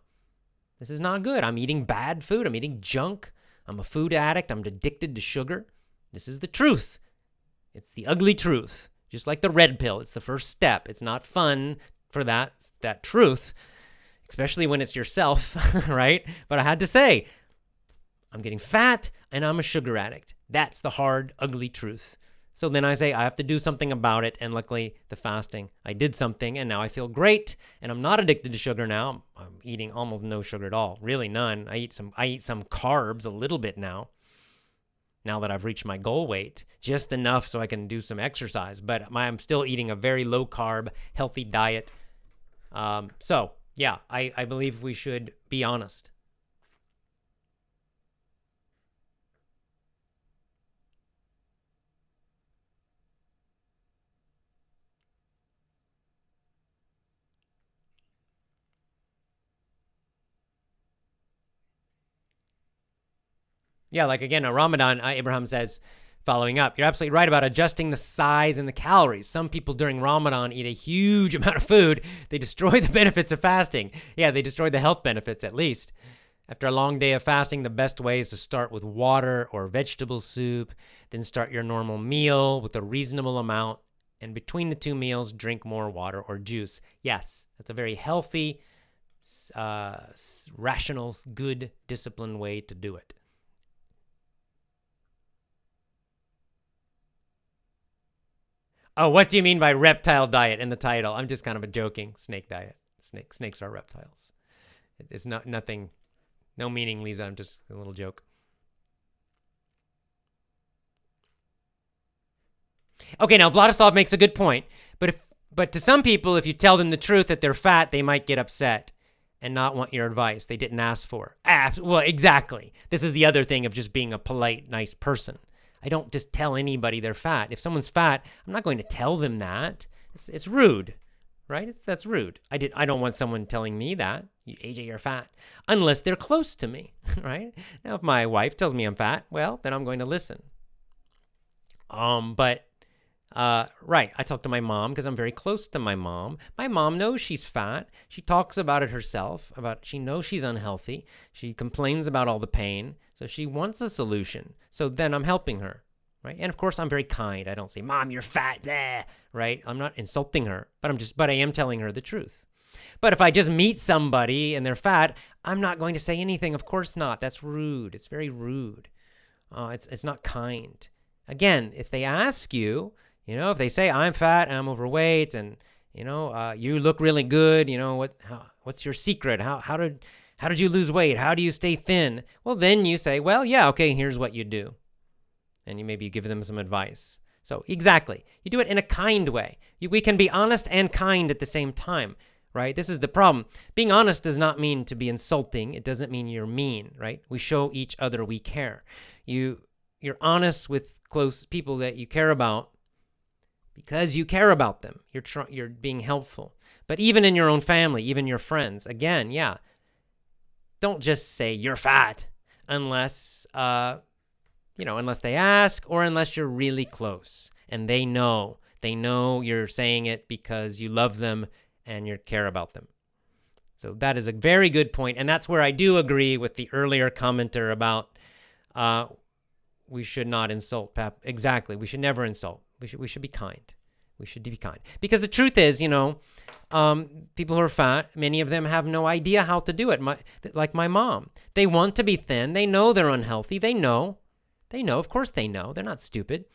This is not good. I'm eating bad food. I'm eating junk. I'm a food addict. I'm addicted to sugar. This is the truth. It's the ugly truth. Just like the red pill. It's the first step. It's not fun for that truth, especially when it's yourself, right? But I had to say, I'm getting fat and I'm a sugar addict. That's the hard, ugly truth. So then I say I have to do something about it. And luckily, the fasting, I did something and now I feel great. And I'm not addicted to sugar now. I'm eating almost no sugar at all. Really none. I eat some carbs a little bit now that I've reached my goal weight, just enough so I can do some exercise. But I'm still eating a very low carb, healthy diet. So yeah, I believe we should be honest. Yeah, like again, Ramadan, Abraham says, following up, you're absolutely right about adjusting the size and the calories. Some people during Ramadan eat a huge amount of food. They destroy the benefits of fasting. Yeah, they destroy the health benefits at least. After a long day of fasting, the best way is to start with water or vegetable soup, then start your normal meal with a reasonable amount, and between the two meals, drink more water or juice. Yes, that's a very healthy, rational, good, disciplined way to do it. Oh, what do you mean by reptile diet in the title? I'm just kind of joking. Snake diet. Snakes are reptiles. It's nothing, no meaning, Lisa. I'm just a little joke. Okay, now Vladislav makes a good point. But to some people, if you tell them the truth that they're fat, they might get upset and not want your advice. They didn't ask for. Well, exactly. This is the other thing of just being a polite, nice person. I don't just tell anybody they're fat. If someone's fat, I'm not going to tell them that. It's rude, right? That's rude. I don't want someone telling me that. AJ, you're fat. Unless they're close to me, right? Now, if my wife tells me I'm fat, well, then I'm going to listen. Right. I talk to my mom because I'm very close to my mom. My mom knows she's fat. She talks about it herself. She knows she's unhealthy. She complains about all the pain. So she wants a solution. So then I'm helping her, right? And of course, I'm very kind. I don't say, Mom, you're fat, bleh, right? I'm not insulting her, but I am telling her the truth. But if I just meet somebody and they're fat, I'm not going to say anything. Of course not. That's rude. It's very rude. It's not kind. Again, if they ask you, if they say I'm fat and I'm overweight and, you look really good, what's your secret? How did you lose weight? How do you stay thin? Well, then you say, well, yeah, okay, here's what you do. And maybe you give them some advice. So exactly. You do it in a kind way. We can be honest and kind at the same time, right? This is the problem. Being honest does not mean to be insulting. It doesn't mean you're mean, right? We show each other we care. You're honest with close people that you care about because you care about them. You're being helpful. But even in your own family, even your friends, again, yeah, don't just say you're fat unless they ask or unless you're really close and they know you're saying it because you love them and you care about them. So that is a very good point. And that's where I do agree with the earlier commenter about we should not insult. Exactly. We should never insult. We should be kind. We should be kind. Because the truth is, people who are fat, many of them have no idea how to do it. Like my mom. They want to be thin. They know they're unhealthy. They know. Of course they know. They're not stupid.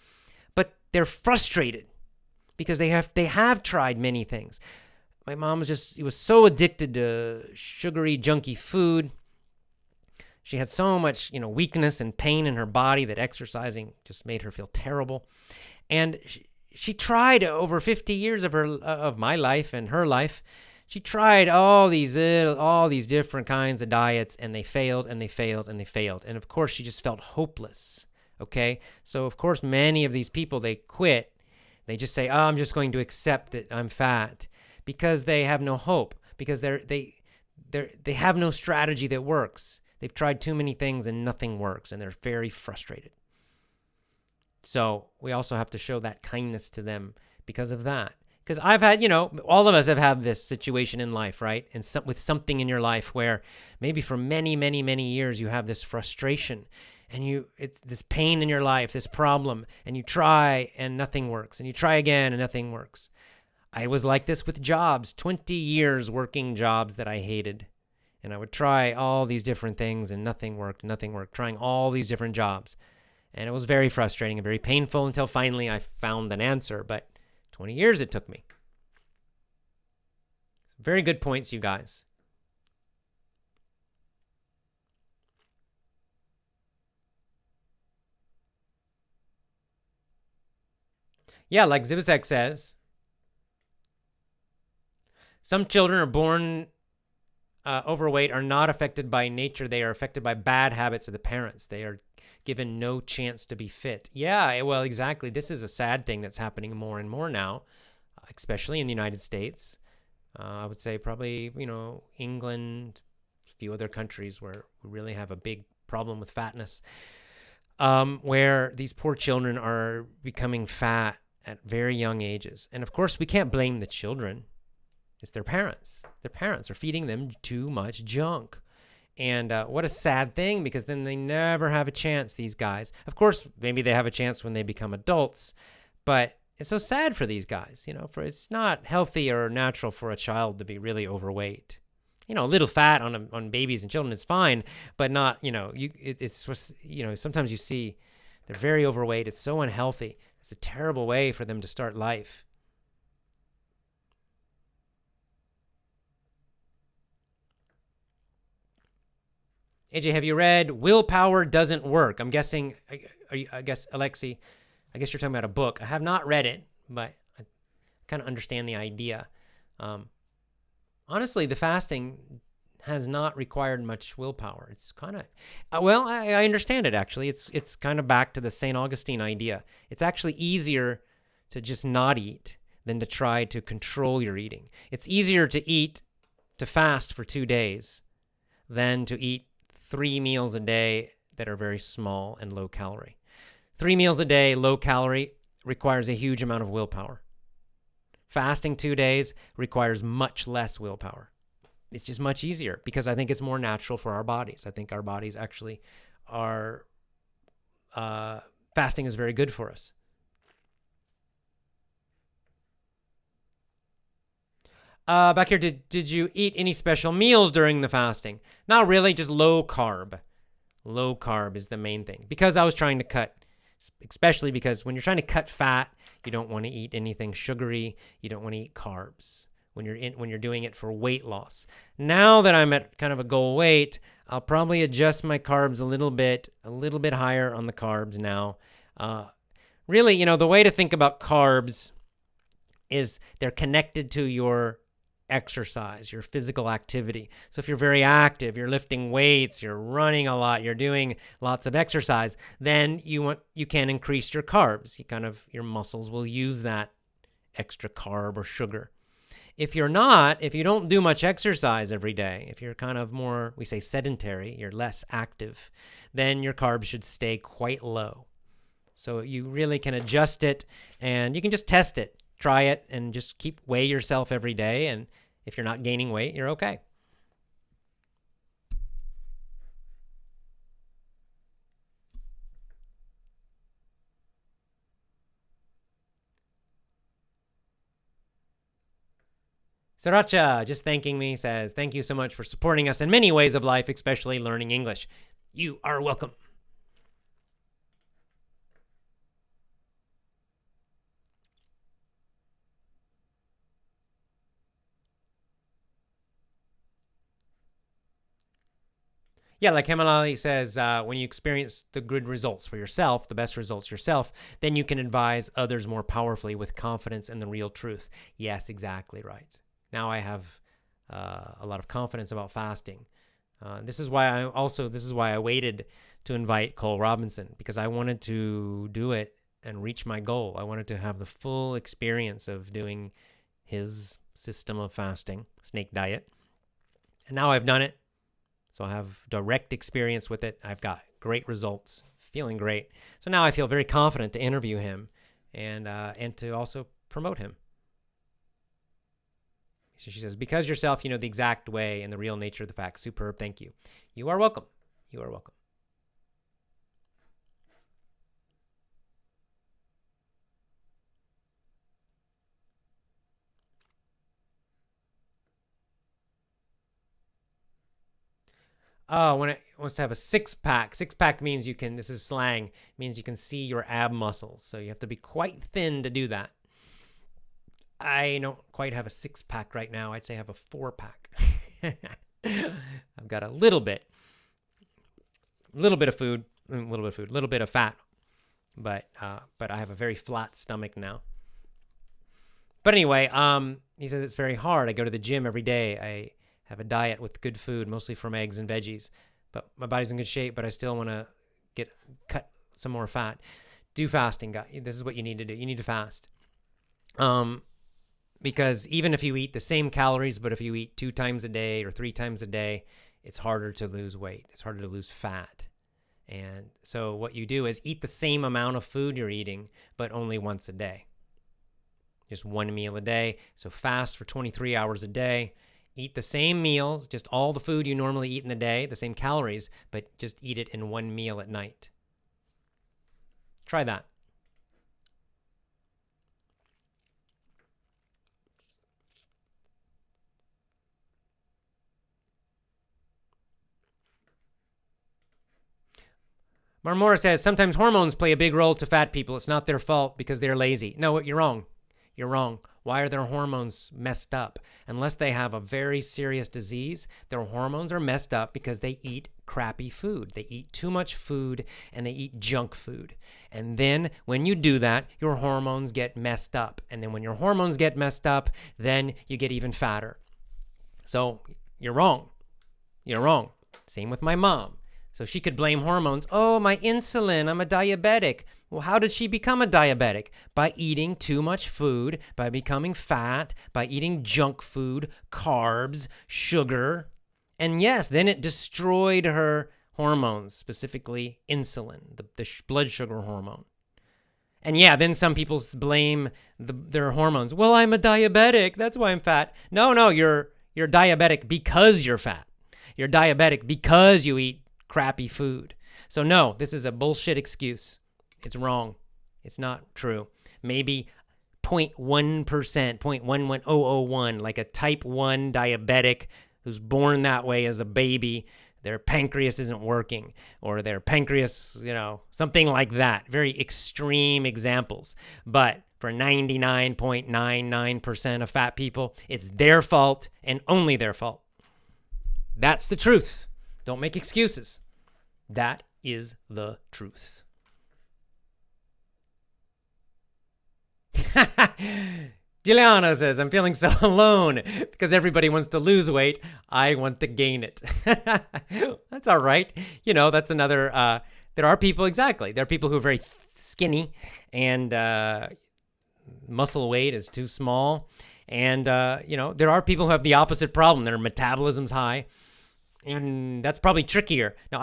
But they're frustrated because they have tried many things. My mom was so addicted to sugary, junky food. She had so much, weakness and pain in her body that exercising just made her feel terrible. And she tried over 50 years of my life and her life. She tried all these different kinds of diets, and they failed, and they failed, and they failed. And of course, she just felt hopeless. Okay, so of course, many of these people they quit They just say, "Oh, I'm just going to accept that I'm fat," because they have no hope, because they have no strategy that works. They've tried too many things and nothing works, and they're very frustrated. So we also have to show that kindness to them because of that. Because I've had, all of us have had this situation in life, right? And with something in your life where maybe for many, many, many years you have this frustration and it's this pain in your life, this problem, and you try and nothing works, and you try again and nothing works. I was like this with jobs, 20 years working jobs that I hated. And I would try all these different things and nothing worked, trying all these different jobs. And it was very frustrating and very painful until finally I found an answer. But 20 years it took me. Very good points, you guys. Yeah, like Zibisek says, some children are born overweight are not affected by nature. They are affected by bad habits of the parents. They are given no chance to be fit. Yeah, well, exactly. This is a sad thing that's happening more and more now, especially in the United States. I would say probably, England, a few other countries where we really have a big problem with fatness, where these poor children are becoming fat at very young ages. And of course, we can't blame the children. It's their parents. Their parents are feeding them too much junk. And what a sad thing, because then they never have a chance, these guys. Of course, maybe they have a chance when they become adults, but it's so sad for these guys, for it's not healthy or natural for a child to be really overweight. A little fat on babies and children is fine, but not, sometimes you see they're very overweight. It's so unhealthy. It's a terrible way for them to start life. AJ, have you read Willpower Doesn't Work? I'm guessing, Alexi, I guess you're talking about a book. I have not read it, but I kind of understand the idea. Honestly, the fasting has not required much willpower. It's kind of, I understand it, actually. It's kind of back to the St. Augustine idea. It's actually easier to just not eat than to try to control your eating. It's easier to fast for 2 days than to eat 3 meals a day that are very small and low calorie. 3 meals a day, low calorie, requires a huge amount of willpower. Fasting 2 days requires much less willpower. It's just much easier because I think it's more natural for our bodies. I think our bodies actually are, fasting is very good for us. Back here, did you eat any special meals during the fasting? Not really, just low carb. Low carb is the main thing. Because I was trying to cut, especially because when you're trying to cut fat, you don't want to eat anything sugary. You don't want to eat carbs when you're doing it for weight loss. Now that I'm at kind of a goal weight, I'll probably adjust my carbs a little bit higher on the carbs now. Really, the way to think about carbs is they're connected to your exercise, your physical activity. So if you're very active, you're lifting weights, you're running a lot, you're doing lots of exercise, then you can increase your carbs. Your muscles will use that extra carb or sugar. If you don't do much exercise every day, if you're kind of more, we say sedentary, you're less active, then your carbs should stay quite low. So you really can adjust it, and you can just test it. Try it and just weigh yourself every day. And if you're not gaining weight, you're okay. Sriracha, just thanking me, says, thank you so much for supporting us in many ways of life, especially learning English. You are welcome. Yeah, like Hemalali says, when you experience the good results for yourself, the best results yourself, then you can advise others more powerfully with confidence in the real truth. Yes, exactly right. Now I have a lot of confidence about fasting. This is why I waited to invite Cole Robinson, because I wanted to do it and reach my goal. I wanted to have the full experience of doing his system of fasting, snake diet. And now I've done it. So I have direct experience with it. I've got great results, feeling great. So now I feel very confident to interview him and to also promote him. So she says, because yourself, you know the exact way and the real nature of the facts. Superb. Thank you. You are welcome. You are welcome. Oh, when it wants to have a six-pack. Six-pack means you can, this is slang, means you can see your ab muscles. So you have to be quite thin to do that. I don't quite have a six-pack right now. I'd say I have a four-pack. I've got a little bit of food, a little bit of fat, but I have a very flat stomach now. But anyway, he says it's very hard. I go to the gym every day. I have a diet with good food, mostly from eggs and veggies. But my body's in good shape, but I still want to cut some more fat. Do fasting, guys. This is what you need to do. You need to fast. Because even if you eat the same calories, but if you eat 2 times a day or 3 times a day, it's harder to lose weight. It's harder to lose fat. And so what you do is eat the same amount of food you're eating, but only once a day. Just 1 meal a day. So fast for 23 hours a day. Eat the same meals, just all the food you normally eat in the day, the same calories, but just eat it in 1 meal at night. Try that. Marmora says, sometimes hormones play a big role to fat people. It's not their fault because they're lazy. No, you're wrong. You're wrong. Why are their hormones messed up? Unless they have a very serious disease, their hormones are messed up because they eat crappy food. They eat too much food and they eat junk food. And then when you do that, your hormones get messed up. And then when your hormones get messed up, then you get even fatter. So you're wrong. You're wrong. Same with my mom. So she could blame hormones. Oh, my insulin, I'm a diabetic. Well, how did she become a diabetic? By eating too much food, by becoming fat, by eating junk food, carbs, sugar. And yes, then it destroyed her hormones, specifically insulin, the blood sugar hormone. And yeah, then some people blame their hormones. Well, I'm a diabetic. That's why I'm fat. No, you're diabetic because you're fat. You're diabetic because you eat crappy food. So no, this is a bullshit excuse. It's wrong. It's not true. Maybe 0.1%, 0.11001, like a type 1 diabetic who's born that way as a baby, their pancreas isn't working, or their pancreas, something like that. Very extreme examples. But for 99.99% of fat people, it's their fault and only their fault. That's the truth. Don't make excuses. That is the truth. Giuliano says, I'm feeling so alone because everybody wants to lose weight. I want to gain it. That's all right. That's another, there are people, exactly. There are people who are very skinny and muscle weight is too small. And, there are people who have the opposite problem. Their metabolism's high. And that's probably trickier. Now,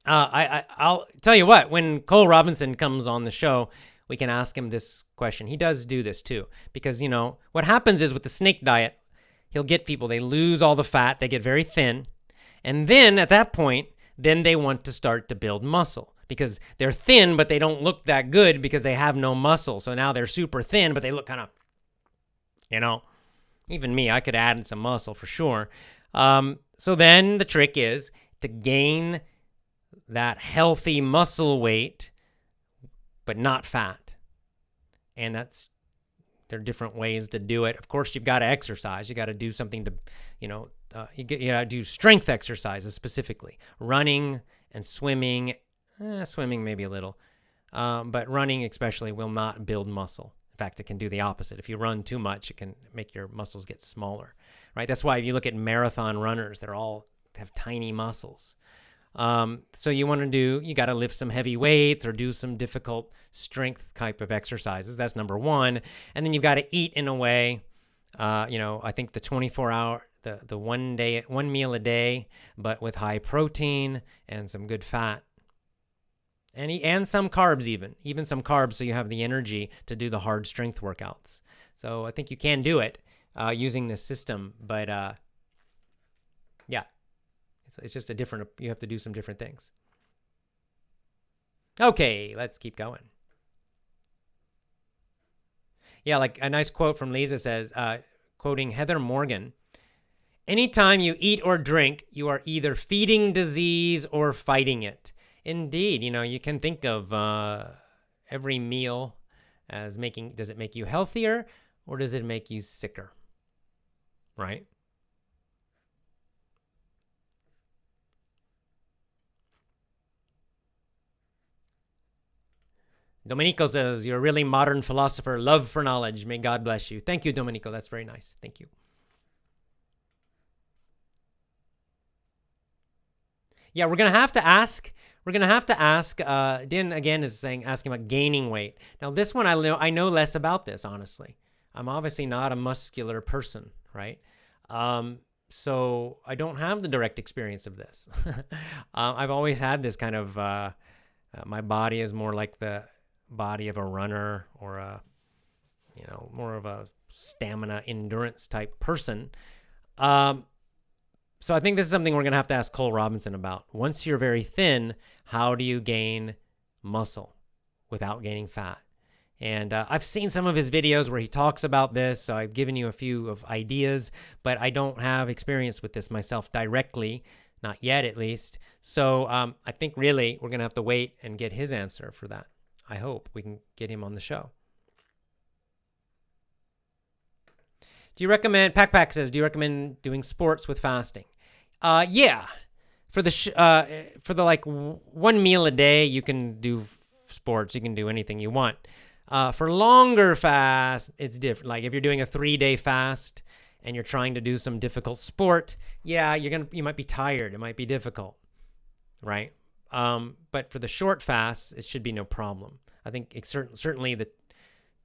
I'll tell you what, when Cole Robinson comes on the show, we can ask him this question. He does do this too, because, what happens is with the snake diet, he'll get people, they lose all the fat, they get very thin. And then at that point, then they want to start to build muscle because they're thin, but they don't look that good because they have no muscle. So now they're super thin, but they look kind of, even me, I could add some muscle for sure. So then the trick is to gain that healthy muscle weight, but not fat. And there are different ways to do it. Of course, you've got to exercise. You got to do something to, you got to do strength exercises specifically. Running and swimming, swimming maybe a little, but running especially will not build muscle. In fact, it can do the opposite. If you run too much, it can make your muscles get smaller. Right? That's why if you look at marathon runners, they all have tiny muscles. So you got to lift some heavy weights or do some difficult strength type of exercises. That's number one. And then you've got to eat in a way, I think the 24-hour, the 1 meal a day, but with high protein and some good fat. And some carbs even some carbs, so you have the energy to do the hard strength workouts. So I think you can do it using this system, but yeah, it's just you have to do some different things. Okay, let's keep going. Yeah, like a nice quote from Lisa says, quoting Heather Morgan, "Anytime you eat or drink, you are either feeding disease or fighting it." Indeed, you can think of every meal as does it make you healthier or does it make you sicker? Right? Domenico says, "You're a really modern philosopher. Love for knowledge. May God bless you." Thank you, Domenico. That's very nice. Thank you. Yeah, we're going to have to ask. Din again is asking about gaining weight. Now, this one I know less about this, honestly. I'm obviously not a muscular person, right? So I don't have the direct experience of this. I've always had this kind of, my body is more like the body of a runner or more of a stamina endurance type person. So I think this is something we're going to have to ask Cole Robinson about. Once you're very thin, how do you gain muscle without gaining fat? And I've seen some of his videos where he talks about this, so I've given you a few of ideas, but I don't have experience with this myself directly, not yet at least. So I think really we're going to have to wait and get his answer for that. I hope we can get him on the show. Do you recommend, Pack says, do you recommend doing sports with fasting? Yeah. For the like 1 meal a day, you can do sports. You can do anything you want. For longer fast, it's different. Like if you're doing a 3-day fast and you're trying to do some difficult sport, yeah, you might be tired. It might be difficult, right? But for the short fasts, it should be no problem. I think it's certainly the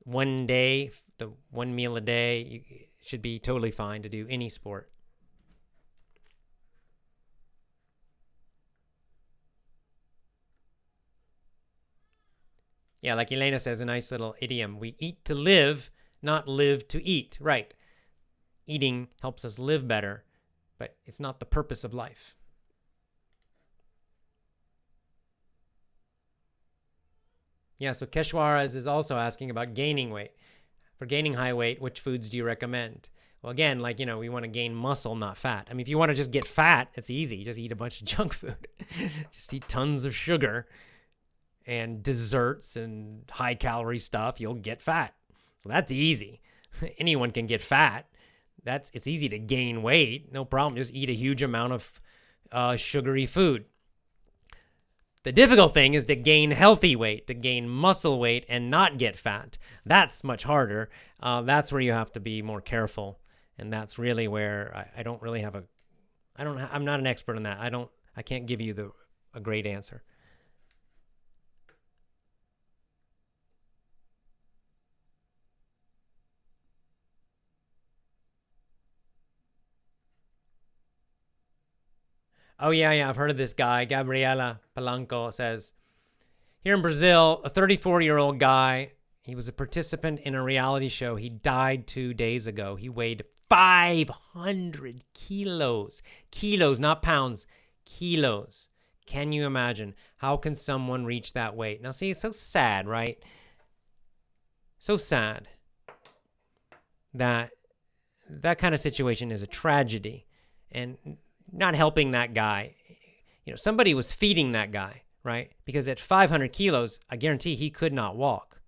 1 day, the 1 meal a day, should be totally fine to do any sport. Yeah, like Elena says, a nice little idiom. We eat to live, not live to eat. Right. Eating helps us live better, but it's not the purpose of life. Yeah, so Keshwaras is also asking about gaining weight. For gaining high weight, which foods do you recommend? Well, again, like, we want to gain muscle, not fat. I mean, if you want to just get fat, it's easy. Just eat a bunch of junk food. Just eat tons of sugar and desserts and high-calorie stuff. You'll get fat. So that's easy. Anyone can get fat. It's easy to gain weight. No problem. Just eat a huge amount of sugary food. The difficult thing is to gain healthy weight, to gain muscle weight and not get fat. That's much harder. That's where you have to be more careful. And that's really where I don't really have I'm not an expert in that. I can't give you a great answer. Oh, yeah, I've heard of this guy. Gabriela Palanco says, here in Brazil, a 34-year-old guy, he was a participant in a reality show. He died 2 days ago. He weighed 500 kilos. Kilos, not pounds. Kilos. Can you imagine? How can someone reach that weight? Now, see, it's so sad, right? So sad that kind of situation is a tragedy. And not helping that guy. Somebody was feeding that guy, right? Because at 500 kilos, I guarantee he could not walk.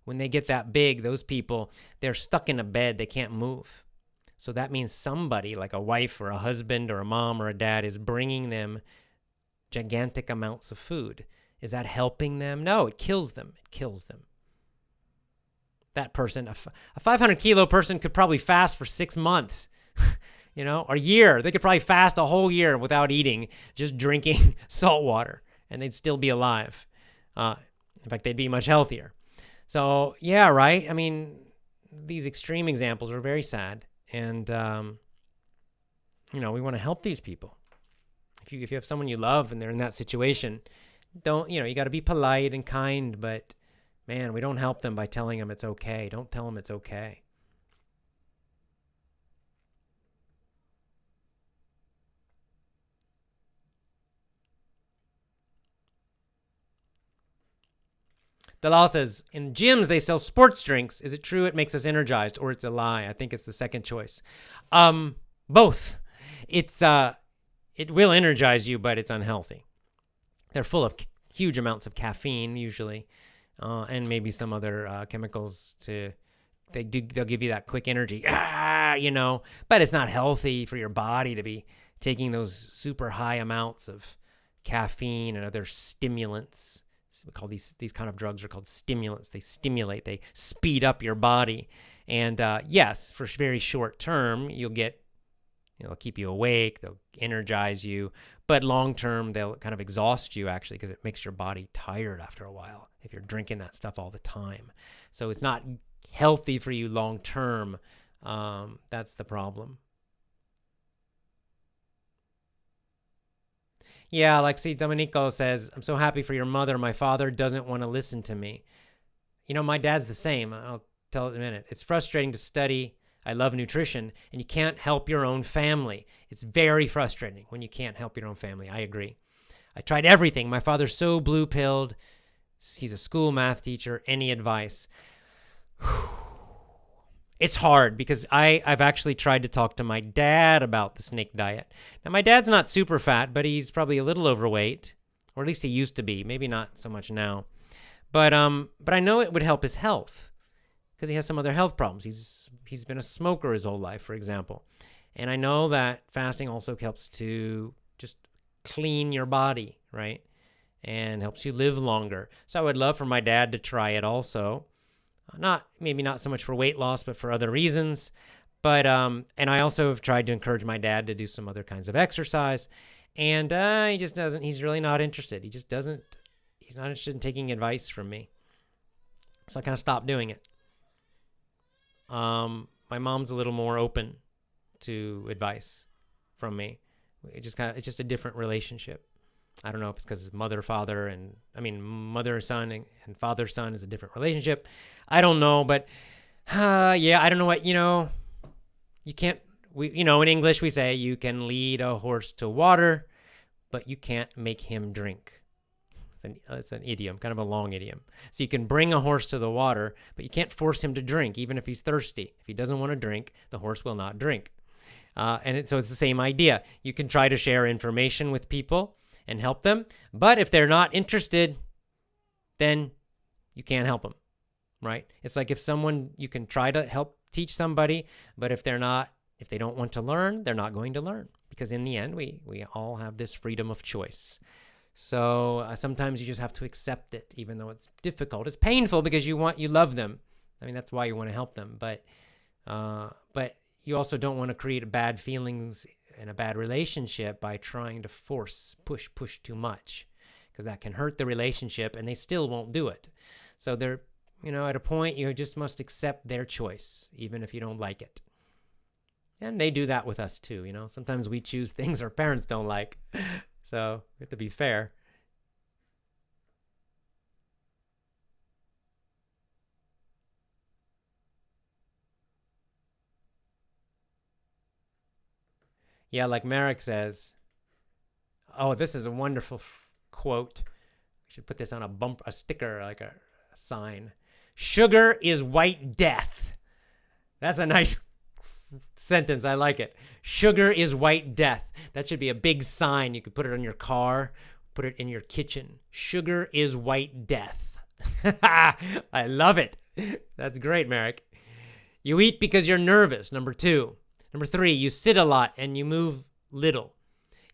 When they get that big, those people, they're stuck in a bed. They can't move. So that means somebody, like a wife or a husband or a mom or a dad, is bringing them gigantic amounts of food. Is that helping them? No, it kills them. It kills them. That person, a 500 kilo person could probably fast for 6 months. or a year. They could probably fast a whole year without eating, just drinking salt water, and they'd still be alive. In fact, they'd be much healthier. So, yeah, right? I mean, these extreme examples are very sad. And, we want to help these people. If you have someone you love and they're in that situation, you got to be polite and kind, but, man, we don't help them by telling them it's okay. Don't tell them it's okay. Dalal says, in gyms, they sell sports drinks. Is it true it makes us energized, or it's a lie? I think it's the second choice. Both. It will energize you, but it's unhealthy. They're full of huge amounts of caffeine, usually, and maybe some other chemicals they'll give you that quick energy, but it's not healthy for your body to be taking those super high amounts of caffeine and other stimulants. We call these kind of drugs are called stimulants. They stimulate, they speed up your body. And yes, for very short term, you'll get, they'll keep you awake, they'll energize you. But long term, they'll kind of exhaust you, actually, because it makes your body tired after a while if you're drinking that stuff all the time. So it's not healthy for you long term. That's the problem. Yeah, like, see, Domenico says, I'm so happy for your mother. My father doesn't want to listen to me. My dad's the same. I'll tell it in a minute. It's frustrating to study. I love nutrition, and you can't help your own family. It's very frustrating when you can't help your own family. I agree. I tried everything. My father's so blue-pilled. He's a school math teacher. Any advice? It's hard because I've actually tried to talk to my dad about the snake diet. Now, my dad's not super fat, but he's probably a little overweight, or at least he used to be. Maybe not so much now. But I know it would help his health because he has some other health problems. He's been a smoker his whole life, for example. And I know that fasting also helps to just clean your body, right? And helps you live longer. So I would love for my dad to try it also. Maybe not so much for weight loss, but for other reasons. But and I also have tried to encourage my dad to do some other kinds of exercise, and he just doesn't. He's really not interested. He just doesn't. He's not interested in taking advice from me. So I kind of stopped doing it. My mom's a little more open to advice from me. It's just a different relationship. I don't know if it's because mother-son and father-son is a different relationship. I don't know, but I don't know what, you can't, in English we say you can lead a horse to water, but you can't make him drink. It's an idiom, kind of a long idiom. So you can bring a horse to the water, but you can't force him to drink, even if he's thirsty. If he doesn't want to drink, the horse will not drink. So it's the same idea. You can try to share information with people and help them. But if they're not interested, then you can't help them, right? It's like you can try to help teach somebody, but if they don't want to learn, they're not going to learn. Because in the end, we all have this freedom of choice. So sometimes you just have to accept it, even though it's difficult. It's painful because you love them. I mean, that's why you want to help them. But you also don't want to create bad feelings in a bad relationship by trying to push too much, because that can hurt the relationship and they still won't do it. So they're, at a point you just must accept their choice, even if you don't like it. And they do that with us too, Sometimes we choose things our parents don't like. So we have to be fair. Yeah, like Marek says, oh, this is a wonderful quote. We should put this on a sticker, like a sign. Sugar is white death. That's a nice sentence. I like it. Sugar is white death. That should be a big sign. You could put it on your car, put it in your kitchen. Sugar is white death. I love it. That's great, Marek. You eat because you're nervous, number 2. Number 3, you sit a lot and you move little.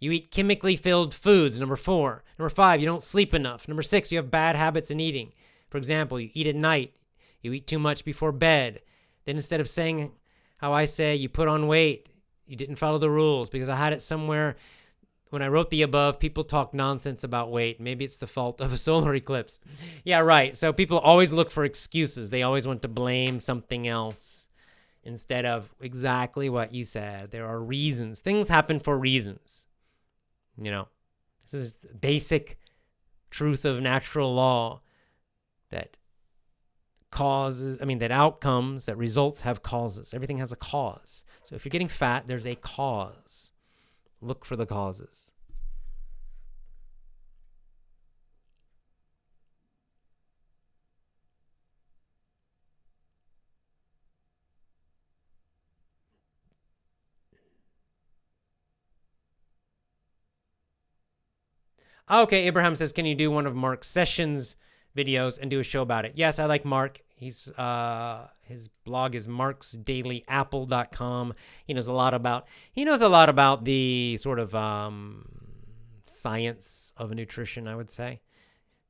You eat chemically filled foods, number 4. Number 5, you don't sleep enough. Number 6, you have bad habits in eating. For example, you eat at night. You eat too much before bed. Then instead of saying how I say you put on weight, you didn't follow the rules, because I had it somewhere when I wrote the above, people talk nonsense about weight. Maybe it's the fault of a solar eclipse. Yeah, right. So people always look for excuses. They always want to blame something else instead of exactly what you said. There are reasons. Things happen for reasons. You know, this is basic truth of natural law, that that outcomes, that results have causes. Everything has a cause. So if you're getting fat, there's a cause. Look for the causes. Okay, Abraham says, can you do one of Mark Sessions' videos and do a show about it? Yes, I like Mark. His blog is marksdailyapple.com. He knows a lot about the sort of science of nutrition, I would say.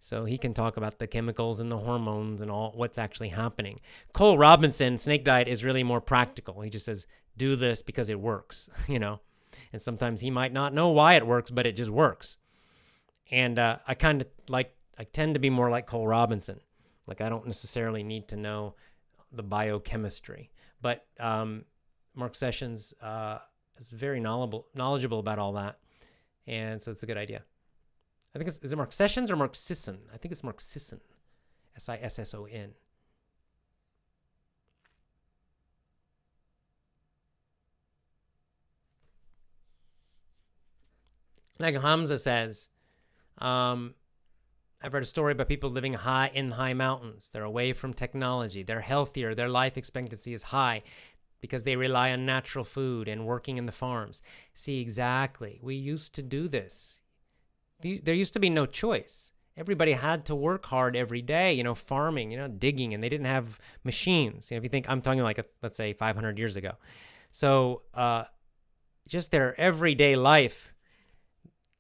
So he can talk about the chemicals and the hormones and all what's actually happening. Cole Robinson, Snake Diet, is really more practical. He just says, do this because it works, you know. And sometimes he might not know why it works, but it just works. And I tend to be more like Cole Robinson. Like, I don't necessarily need to know the biochemistry. But Mark Sessions is very knowledgeable about all that. And so it's a good idea. I think is it Mark Sessions or Mark Sisson? I think it's Mark Sisson. Sisson. Like Hamza says, I've read a story about people living in high mountains. They're away from technology. They're healthier. Their life expectancy is high because they rely on natural food and working in the farms. See, exactly. We used to do this. There used to be no choice. Everybody had to work hard every day, farming, digging, and they didn't have machines. If you think, I'm talking like, let's say 500 years ago. So just their everyday life,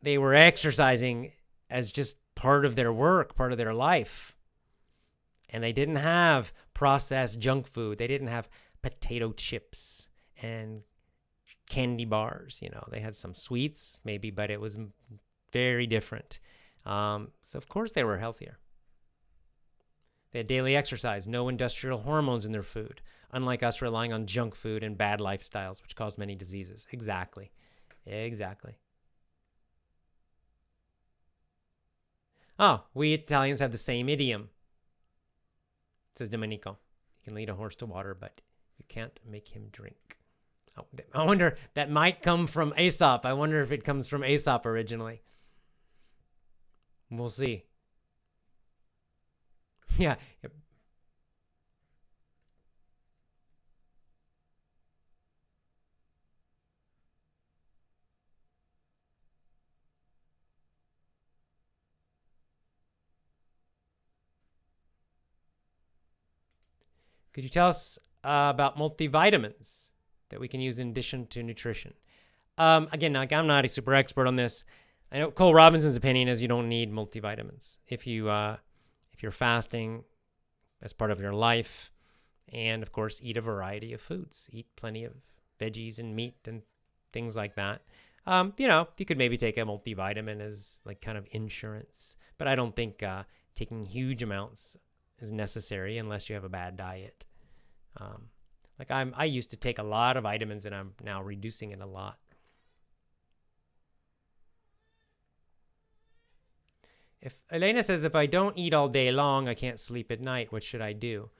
they were exercising as just part of their work, part of their life. And they didn't have processed junk food. They didn't have potato chips and candy bars. They had some sweets maybe, but it was very different. So of course they were healthier. They had daily exercise, no industrial hormones in their food, unlike us relying on junk food and bad lifestyles, which cause many diseases. Exactly. Oh, we Italians have the same idiom, says Domenico. You can lead a horse to water, but you can't make him drink. Oh, I wonder, that might come from Aesop. I wonder if it comes from Aesop originally. We'll see. Yeah. Could you tell us about multivitamins that we can use in addition to nutrition? Again, I'm not a super expert on this. I know Cole Robinson's opinion is you don't need multivitamins if you're fasting as part of your life, and of course eat a variety of foods. Eat plenty of veggies and meat and things like that. You could maybe take a multivitamin as like kind of insurance, but I don't think taking huge amounts is necessary unless you have a bad diet. I used to take a lot of vitamins, and I'm now reducing it a lot. If Elena says, if I don't eat all day long, I can't sleep at night, what should I do?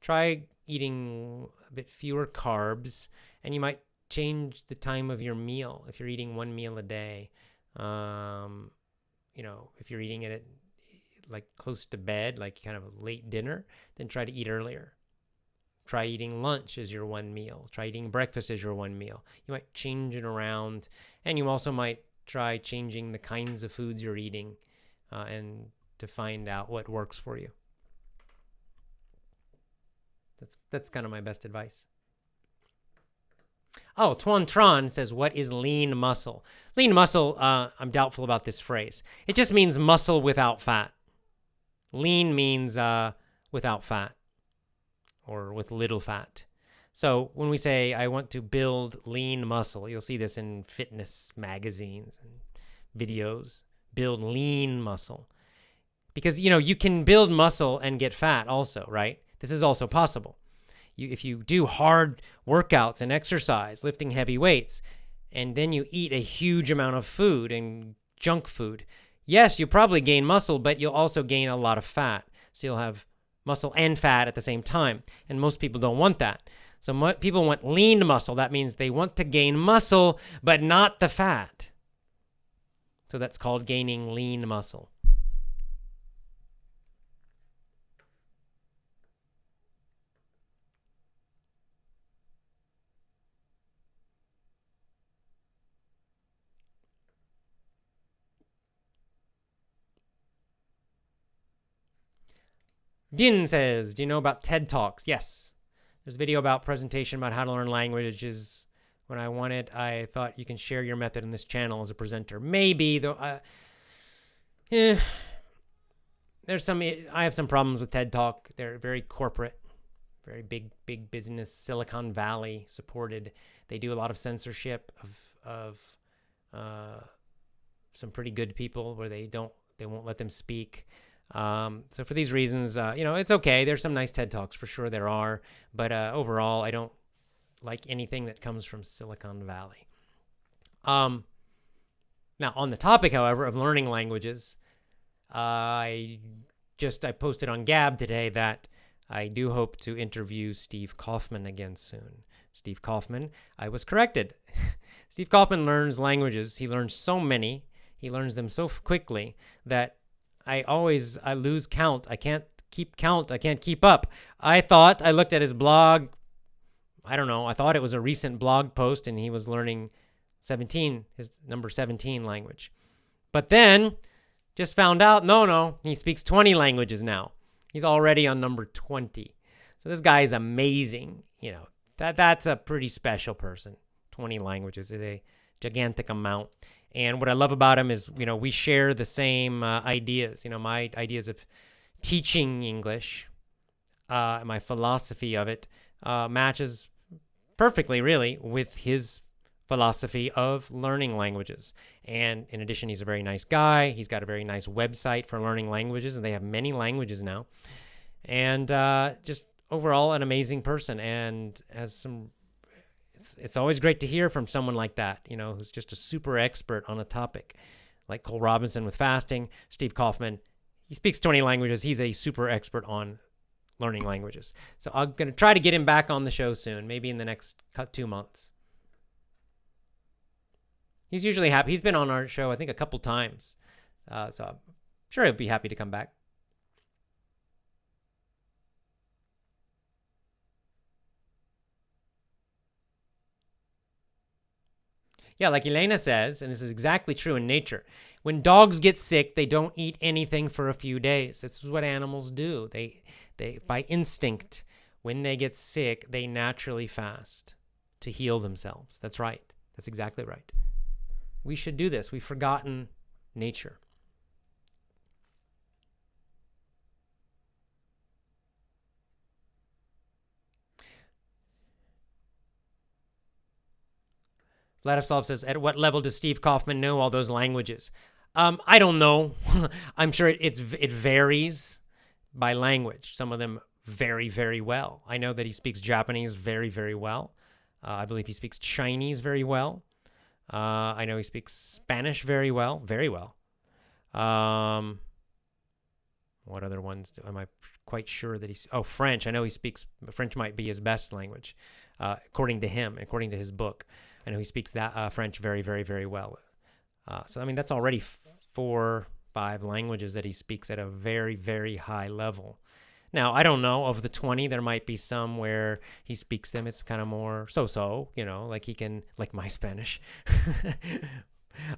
Try eating a bit fewer carbs, and you might change the time of your meal. If you're eating one meal a day, if you're eating it at like close to bed, like kind of a late dinner, then try to eat earlier. Try eating lunch as your one meal. Try eating breakfast as your one meal. You might change it around, and you also might try changing the kinds of foods you're eating and to find out what works for you. That's kind of my best advice. Oh, Tuan Tron says, what is lean muscle? Lean muscle, I'm doubtful about this phrase. It just means muscle without fat. Lean means without fat. or with little fat. So when we say, I want to build lean muscle, you'll see this in fitness magazines and videos, build lean muscle. Because, you can build muscle and get fat also, right? This is also possible. If you do hard workouts and exercise, lifting heavy weights, and then you eat a huge amount of food and junk food, yes, you'll probably gain muscle, but you'll also gain a lot of fat. So you'll have muscle and fat at the same time. And most people don't want that. So people want lean muscle. That means they want to gain muscle, but not the fat. So that's called gaining lean muscle. Din says, do you know about TED Talks? Yes. There's a video about presentation about how to learn languages. When I want it, I thought you can share your method in this channel as a presenter. Maybe, though. I have some problems with TED Talk. They're very corporate, very big business, Silicon Valley supported. They do a lot of censorship of some pretty good people where they won't let them speak. So for these reasons, it's okay. There's some nice TED Talks for sure. There are, but overall, I don't like anything that comes from Silicon Valley. Now, on the topic, however, of learning languages, I posted on Gab today that I do hope to interview Steve Kaufman again soon. Steve Kaufman, I was corrected. Steve Kaufman learns languages. He learns so many. He learns them so quickly that I lose count. I can't keep count. I can't keep up. I looked at his blog. I don't know. I thought it was a recent blog post and he was learning his number 17 language. But then just found out, no, he speaks 20 languages now. He's already on number 20. So this guy is amazing. That's a pretty special person. 20 languages is a gigantic amount. And what I love about him is, we share the same ideas. My ideas of teaching English, my philosophy of it, matches perfectly, really, with his philosophy of learning languages. And in addition, he's a very nice guy. He's got a very nice website for learning languages, and they have many languages now. And just overall, an amazing person, and has some... It's always great to hear from someone like that, who's just a super expert on a topic, like Cole Robinson with fasting. Steve Kaufman, he speaks 20 languages. He's a super expert on learning languages. So I'm going to try to get him back on the show soon, maybe in the next 2 months. He's usually happy. He's been on our show, I think, a couple times. So I'm sure he'll be happy to come back. Yeah, like Elena says, and this is exactly true in nature, when dogs get sick, they don't eat anything for a few days. This is what animals do. They by instinct, when they get sick, they naturally fast to heal themselves. That's right. That's exactly right. We should do this. We've forgotten nature. Vladislav says, at what level does Steve Kaufman know all those languages? I don't know. I'm sure it varies by language. Some of them very, very well. I know that he speaks Japanese very, very well. I believe he speaks Chinese very well. I know he speaks Spanish very well. Very well. What other ones am I quite sure that he's... Oh, French. I know he speaks... French might be his best language, according to him, according to his book. I know he speaks that French very, very, very well. So, that's already 4, 5 languages that he speaks at a very, very high level. Now, I don't know. Of the 20, there might be some where he speaks them. It's kind of more so-so, like he can, like my Spanish,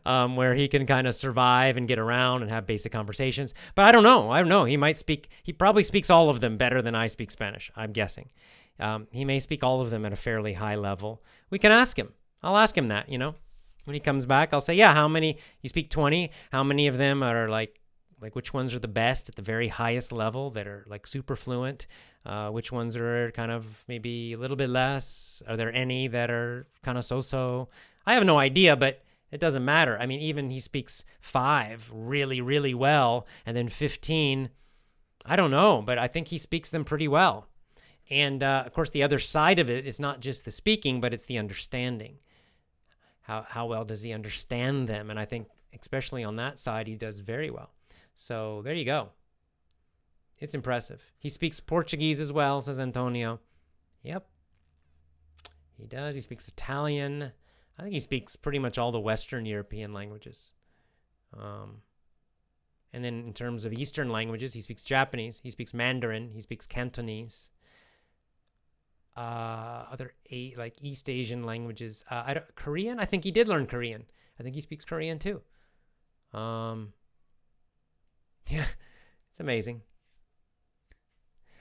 where he can kind of survive and get around and have basic conversations. But I don't know. He probably speaks all of them better than I speak Spanish, I'm guessing. He may speak all of them at a fairly high level. We can ask him. I'll ask him that, when he comes back. I'll say, yeah, how many, you speak 20, how many of them are like like which ones are the best at the very highest level that are like super fluent, which ones are kind of maybe a little bit less. Are there any that are kind of so-so? I have no idea, but it doesn't matter. I mean, even he speaks 5 really, really well, and then 15, I don't know, but I think he speaks them pretty well. And of course, the other side of it is not just the speaking, but it's the understanding. How well does he understand them? And I think, especially on that side, he does very well. So there you go. It's impressive. He speaks Portuguese as well, says Antonio. Yep. He does. He speaks Italian. I think he speaks pretty much all the Western European languages. And then in terms of Eastern languages, he speaks Japanese. He speaks Mandarin. He speaks Cantonese. Other like East Asian languages. Korean? I think he did learn Korean. I think he speaks Korean too. Yeah, it's amazing.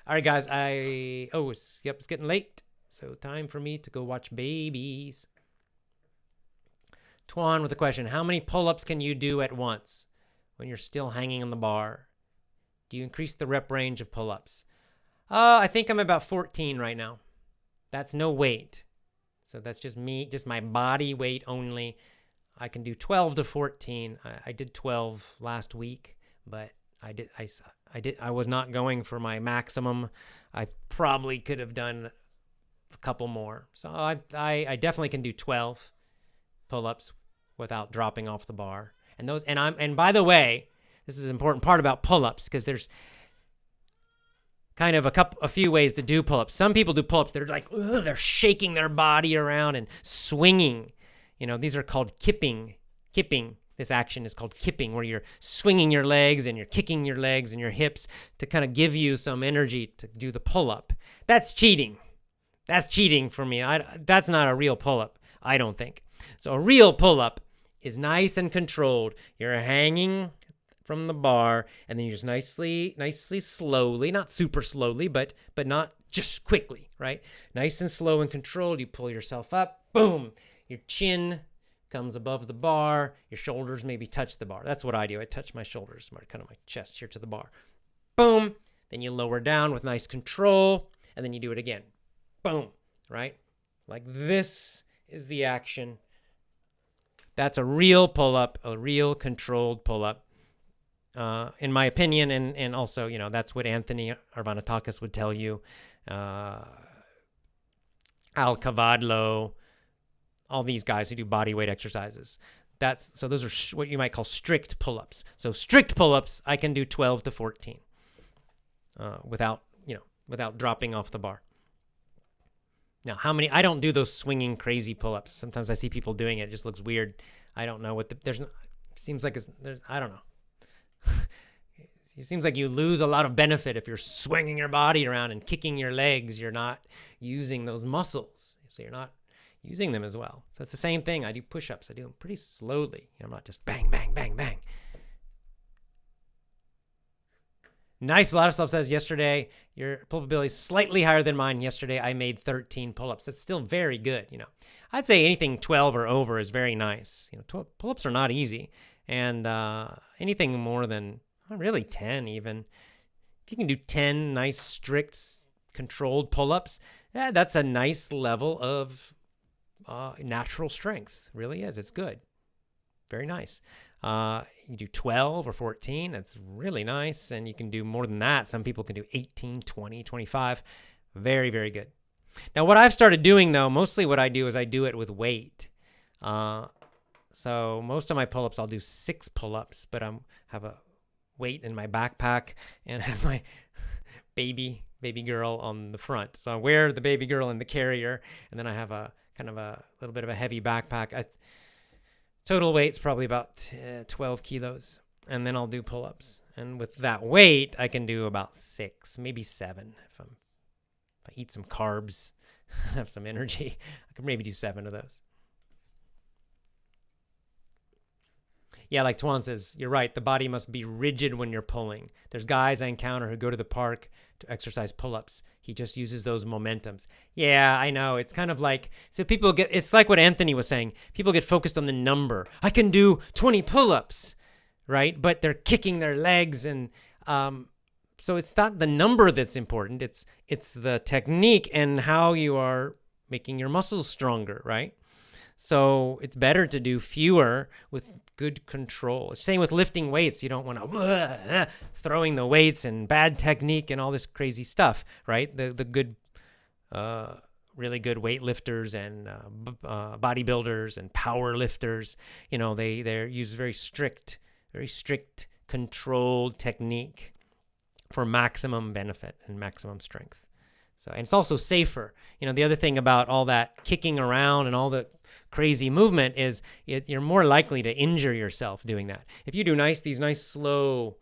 All right, guys. It's getting late. So time for me to go watch babies. Tuan with a question. How many pull-ups can you do at once when you're still hanging on the bar? Do you increase the rep range of pull-ups? I think I'm about 14 right now. That's no weight. So that's just me, just my body weight only. I can do 12 to 14. I did 12 last week, but I was not going for my maximum. I probably could have done a couple more. So I definitely can do 12 pull-ups without dropping off the bar. And by the way, this is an important part about pull-ups because there's kind of a few ways to do pull-ups. Some people do pull-ups. They're like, they're shaking their body around and swinging. These are called kipping. Kipping. This action is called kipping, where you're swinging your legs and you're kicking your legs and your hips to kind of give you some energy to do the pull-up. That's cheating. That's cheating for me. That's not a real pull-up, I don't think. So a real pull-up is nice and controlled. You're hanging from the bar, and then you just nicely, slowly, not super slowly, but not just quickly, right? Nice and slow and controlled. You pull yourself up, boom. Your chin comes above the bar. Your shoulders maybe touch the bar. That's what I do. I touch my shoulders, kind of my chest here to the bar. Boom. Then you lower down with nice control, and then you do it again. Boom, right? Like this is the action. That's a real pull-up, a real controlled pull-up. In my opinion, and also, that's what Anthony Arvanatakis would tell you. Al Cavadlo, all these guys who do body weight exercises. So those are what you might call strict pull-ups. So strict pull-ups, I can do 12 to 14 without dropping off the bar. Now, how many? I don't do those swinging crazy pull-ups. Sometimes I see people doing it. It just looks weird. I don't know seems like I don't know. It seems like you lose a lot of benefit if you're swinging your body around and kicking your legs. You're not using those muscles, so you're not using them as well. So it's the same thing. I do push-ups. I do them pretty slowly. I'm not just bang, bang, bang, bang. Nice. Vladislav says, yesterday, your pull-up ability is slightly higher than mine. Yesterday, I made 13 pull-ups. That's still very good. I'd say anything 12 or over is very nice. 12 pull-ups are not easy. And anything more than really 10 even. If you can do 10 nice, strict, controlled pull-ups, that's a nice level of natural strength. Really is. It's good. Very nice. You do 12 or 14. That's really nice. And you can do more than that. Some people can do 18, 20, 25. Very, very good. Now, what I've started doing, though, mostly what I do is I do it with weight. So most of my pull-ups, I'll do 6 pull-ups, but I have a weight in my backpack and have my baby girl on the front. So I wear the baby girl in the carrier, and then I have a kind of a little bit of a heavy backpack. Total weight's probably about 12 kilos, and then I'll do pull-ups. And with that weight, I can do about 6, maybe 7. If I eat some carbs, have some energy, I could maybe do 7 of those. Yeah, like Tuan says, you're right. The body must be rigid when you're pulling. There's guys I encounter who go to the park to exercise pull-ups. He just uses those momentums. Yeah, I know. It's kind of like, so it's like what Anthony was saying. People get focused on the number. I can do 20 pull-ups. right? But they're kicking their legs, and so it's not the number that's important. It's the technique and how you are making your muscles stronger, right? So it's better to do fewer with good control. Same with lifting weights. You don't want to throwing the weights and bad technique and all this crazy stuff, right? The good, really good weightlifters and bodybuilders and power lifters, they use very strict, controlled technique for maximum benefit and maximum strength. So, and it's also safer. The other thing about all that kicking around and all the crazy movement is you're more likely to injure yourself doing that. If you do these nice slow,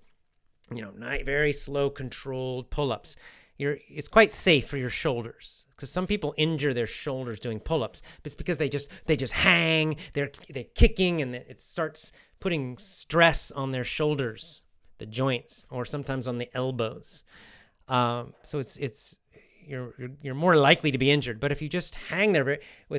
very slow controlled pull-ups, it's quite safe for your shoulders, because some people injure their shoulders doing pull-ups. It's because they just hang, they're kicking, and it starts putting stress on their shoulders, the joints, or sometimes on the elbows. So you're more likely to be injured. But if you just hang there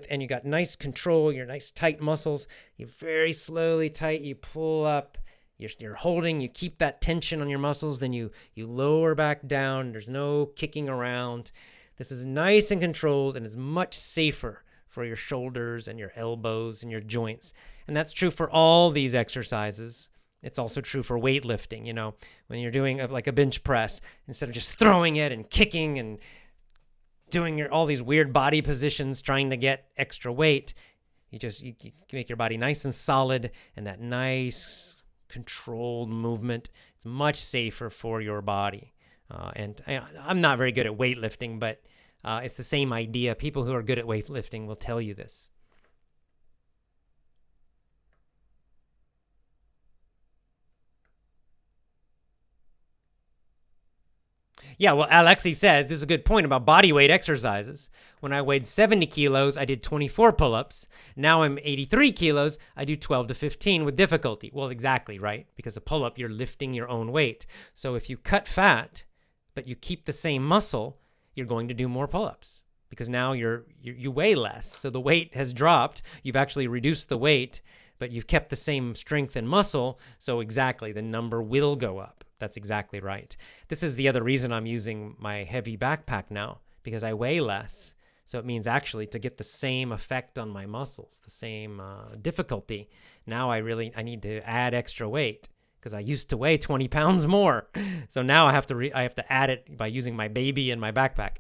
and you got nice control, your nice tight muscles, you very slowly tight, you pull up, you're holding, you keep that tension on your muscles, then you lower back down. There's no kicking around. This is nice and controlled, and is much safer for your shoulders and your elbows and your joints. And that's true for all these exercises. It's also true for weightlifting. When you're doing like a bench press, instead of just throwing it and kicking and doing all these weird body positions trying to get extra weight, you make your body nice and solid, and that nice controlled movement. It's much safer for your body. And I'm not very good at weightlifting, but it's the same idea. People who are good at weightlifting will tell you this. Yeah, well, Alexi says, this is a good point about body weight exercises. When I weighed 70 kilos, I did 24 pull-ups. Now I'm 83 kilos, I do 12 to 15 with difficulty. Well, exactly, right? Because a pull-up, you're lifting your own weight. So if you cut fat, but you keep the same muscle, you're going to do more pull-ups, because now you weigh less. So the weight has dropped. You've actually reduced the weight, but you've kept the same strength and muscle. So exactly, the number will go up. That's exactly right. This is the other reason I'm using my heavy backpack now, because I weigh less. So it means actually to get the same effect on my muscles, the same difficulty. Now I need to add extra weight, because I used to weigh 20 pounds more. So now I have to add it by using my baby and my backpack.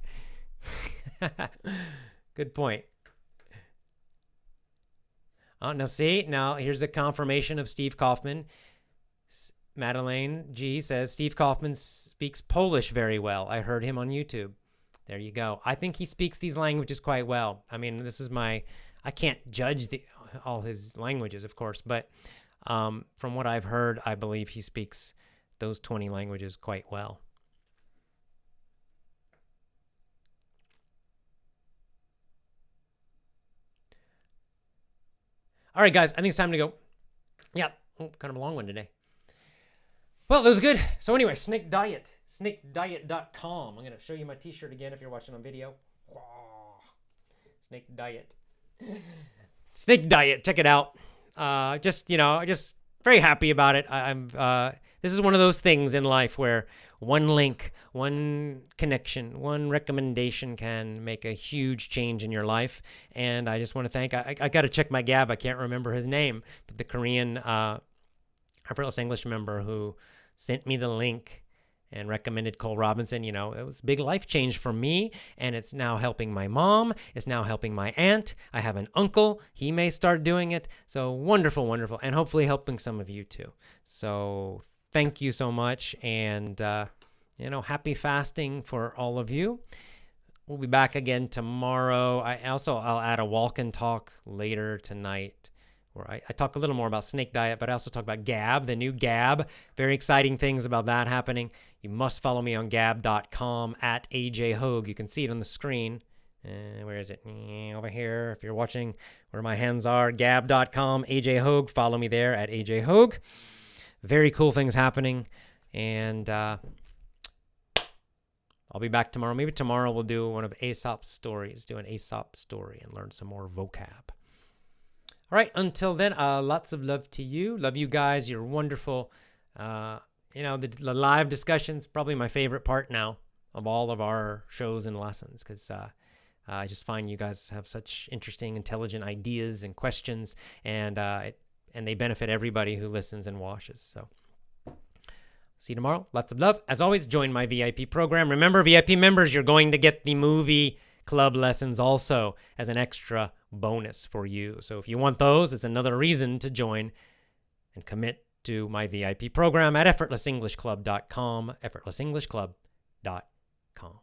Good point. Oh, now here's a confirmation of Steve Kaufman. Madeleine G says, Steve Kaufman speaks Polish very well. I heard him on YouTube. There you go. I think he speaks these languages quite well. I mean, I can't judge all his languages, of course, but from what I've heard, I believe he speaks those 20 languages quite well. All right, guys, I think it's time to go. Yeah, kind of a long one today. Well, that was good. So anyway, Snake Diet, snakediet.com. I'm going to show you my t-shirt again if you're watching on video. Snake Diet. Snake Diet, check it out. Just very happy about it. This is one of those things in life where one link, one connection, one recommendation can make a huge change in your life. And I just want to thank, I got to check my Gab. I can't remember his name, but the Korean, effortless English member who sent me the link and recommended Cole Robinson. It was a big life change for me, and it's now helping my mom. It's now helping my aunt. I have an uncle. He may start doing it. So wonderful, wonderful, and hopefully helping some of you too. So thank you so much, and happy fasting for all of you. We'll be back again tomorrow. I'll add a walk and talk later tonight, where I talk a little more about Snake Diet, but I also talk about Gab, the new Gab. Very exciting things about that happening. You must follow me on gab.com at AJ Hogue. You can see it on the screen. Where is it? Over here. If you're watching where my hands are, gab.com, AJ Hogue. Follow me there at AJ Hogue. Very cool things happening. And I'll be back tomorrow. Maybe tomorrow we'll do one of Aesop's stories, do an Aesop story and learn some more vocab. All right, until then, lots of love to you. Love you guys. You're wonderful. The live discussion's probably my favorite part now of all of our shows and lessons, because I just find you guys have such interesting, intelligent ideas and questions, and they benefit everybody who listens and watches. So see you tomorrow. Lots of love. As always, join my VIP program. Remember, VIP members, you're going to get the movie club lessons also as an extra bonus for you. So if you want those, it's another reason to join and commit to my VIP program at effortlessenglishclub.com, effortlessenglishclub.com.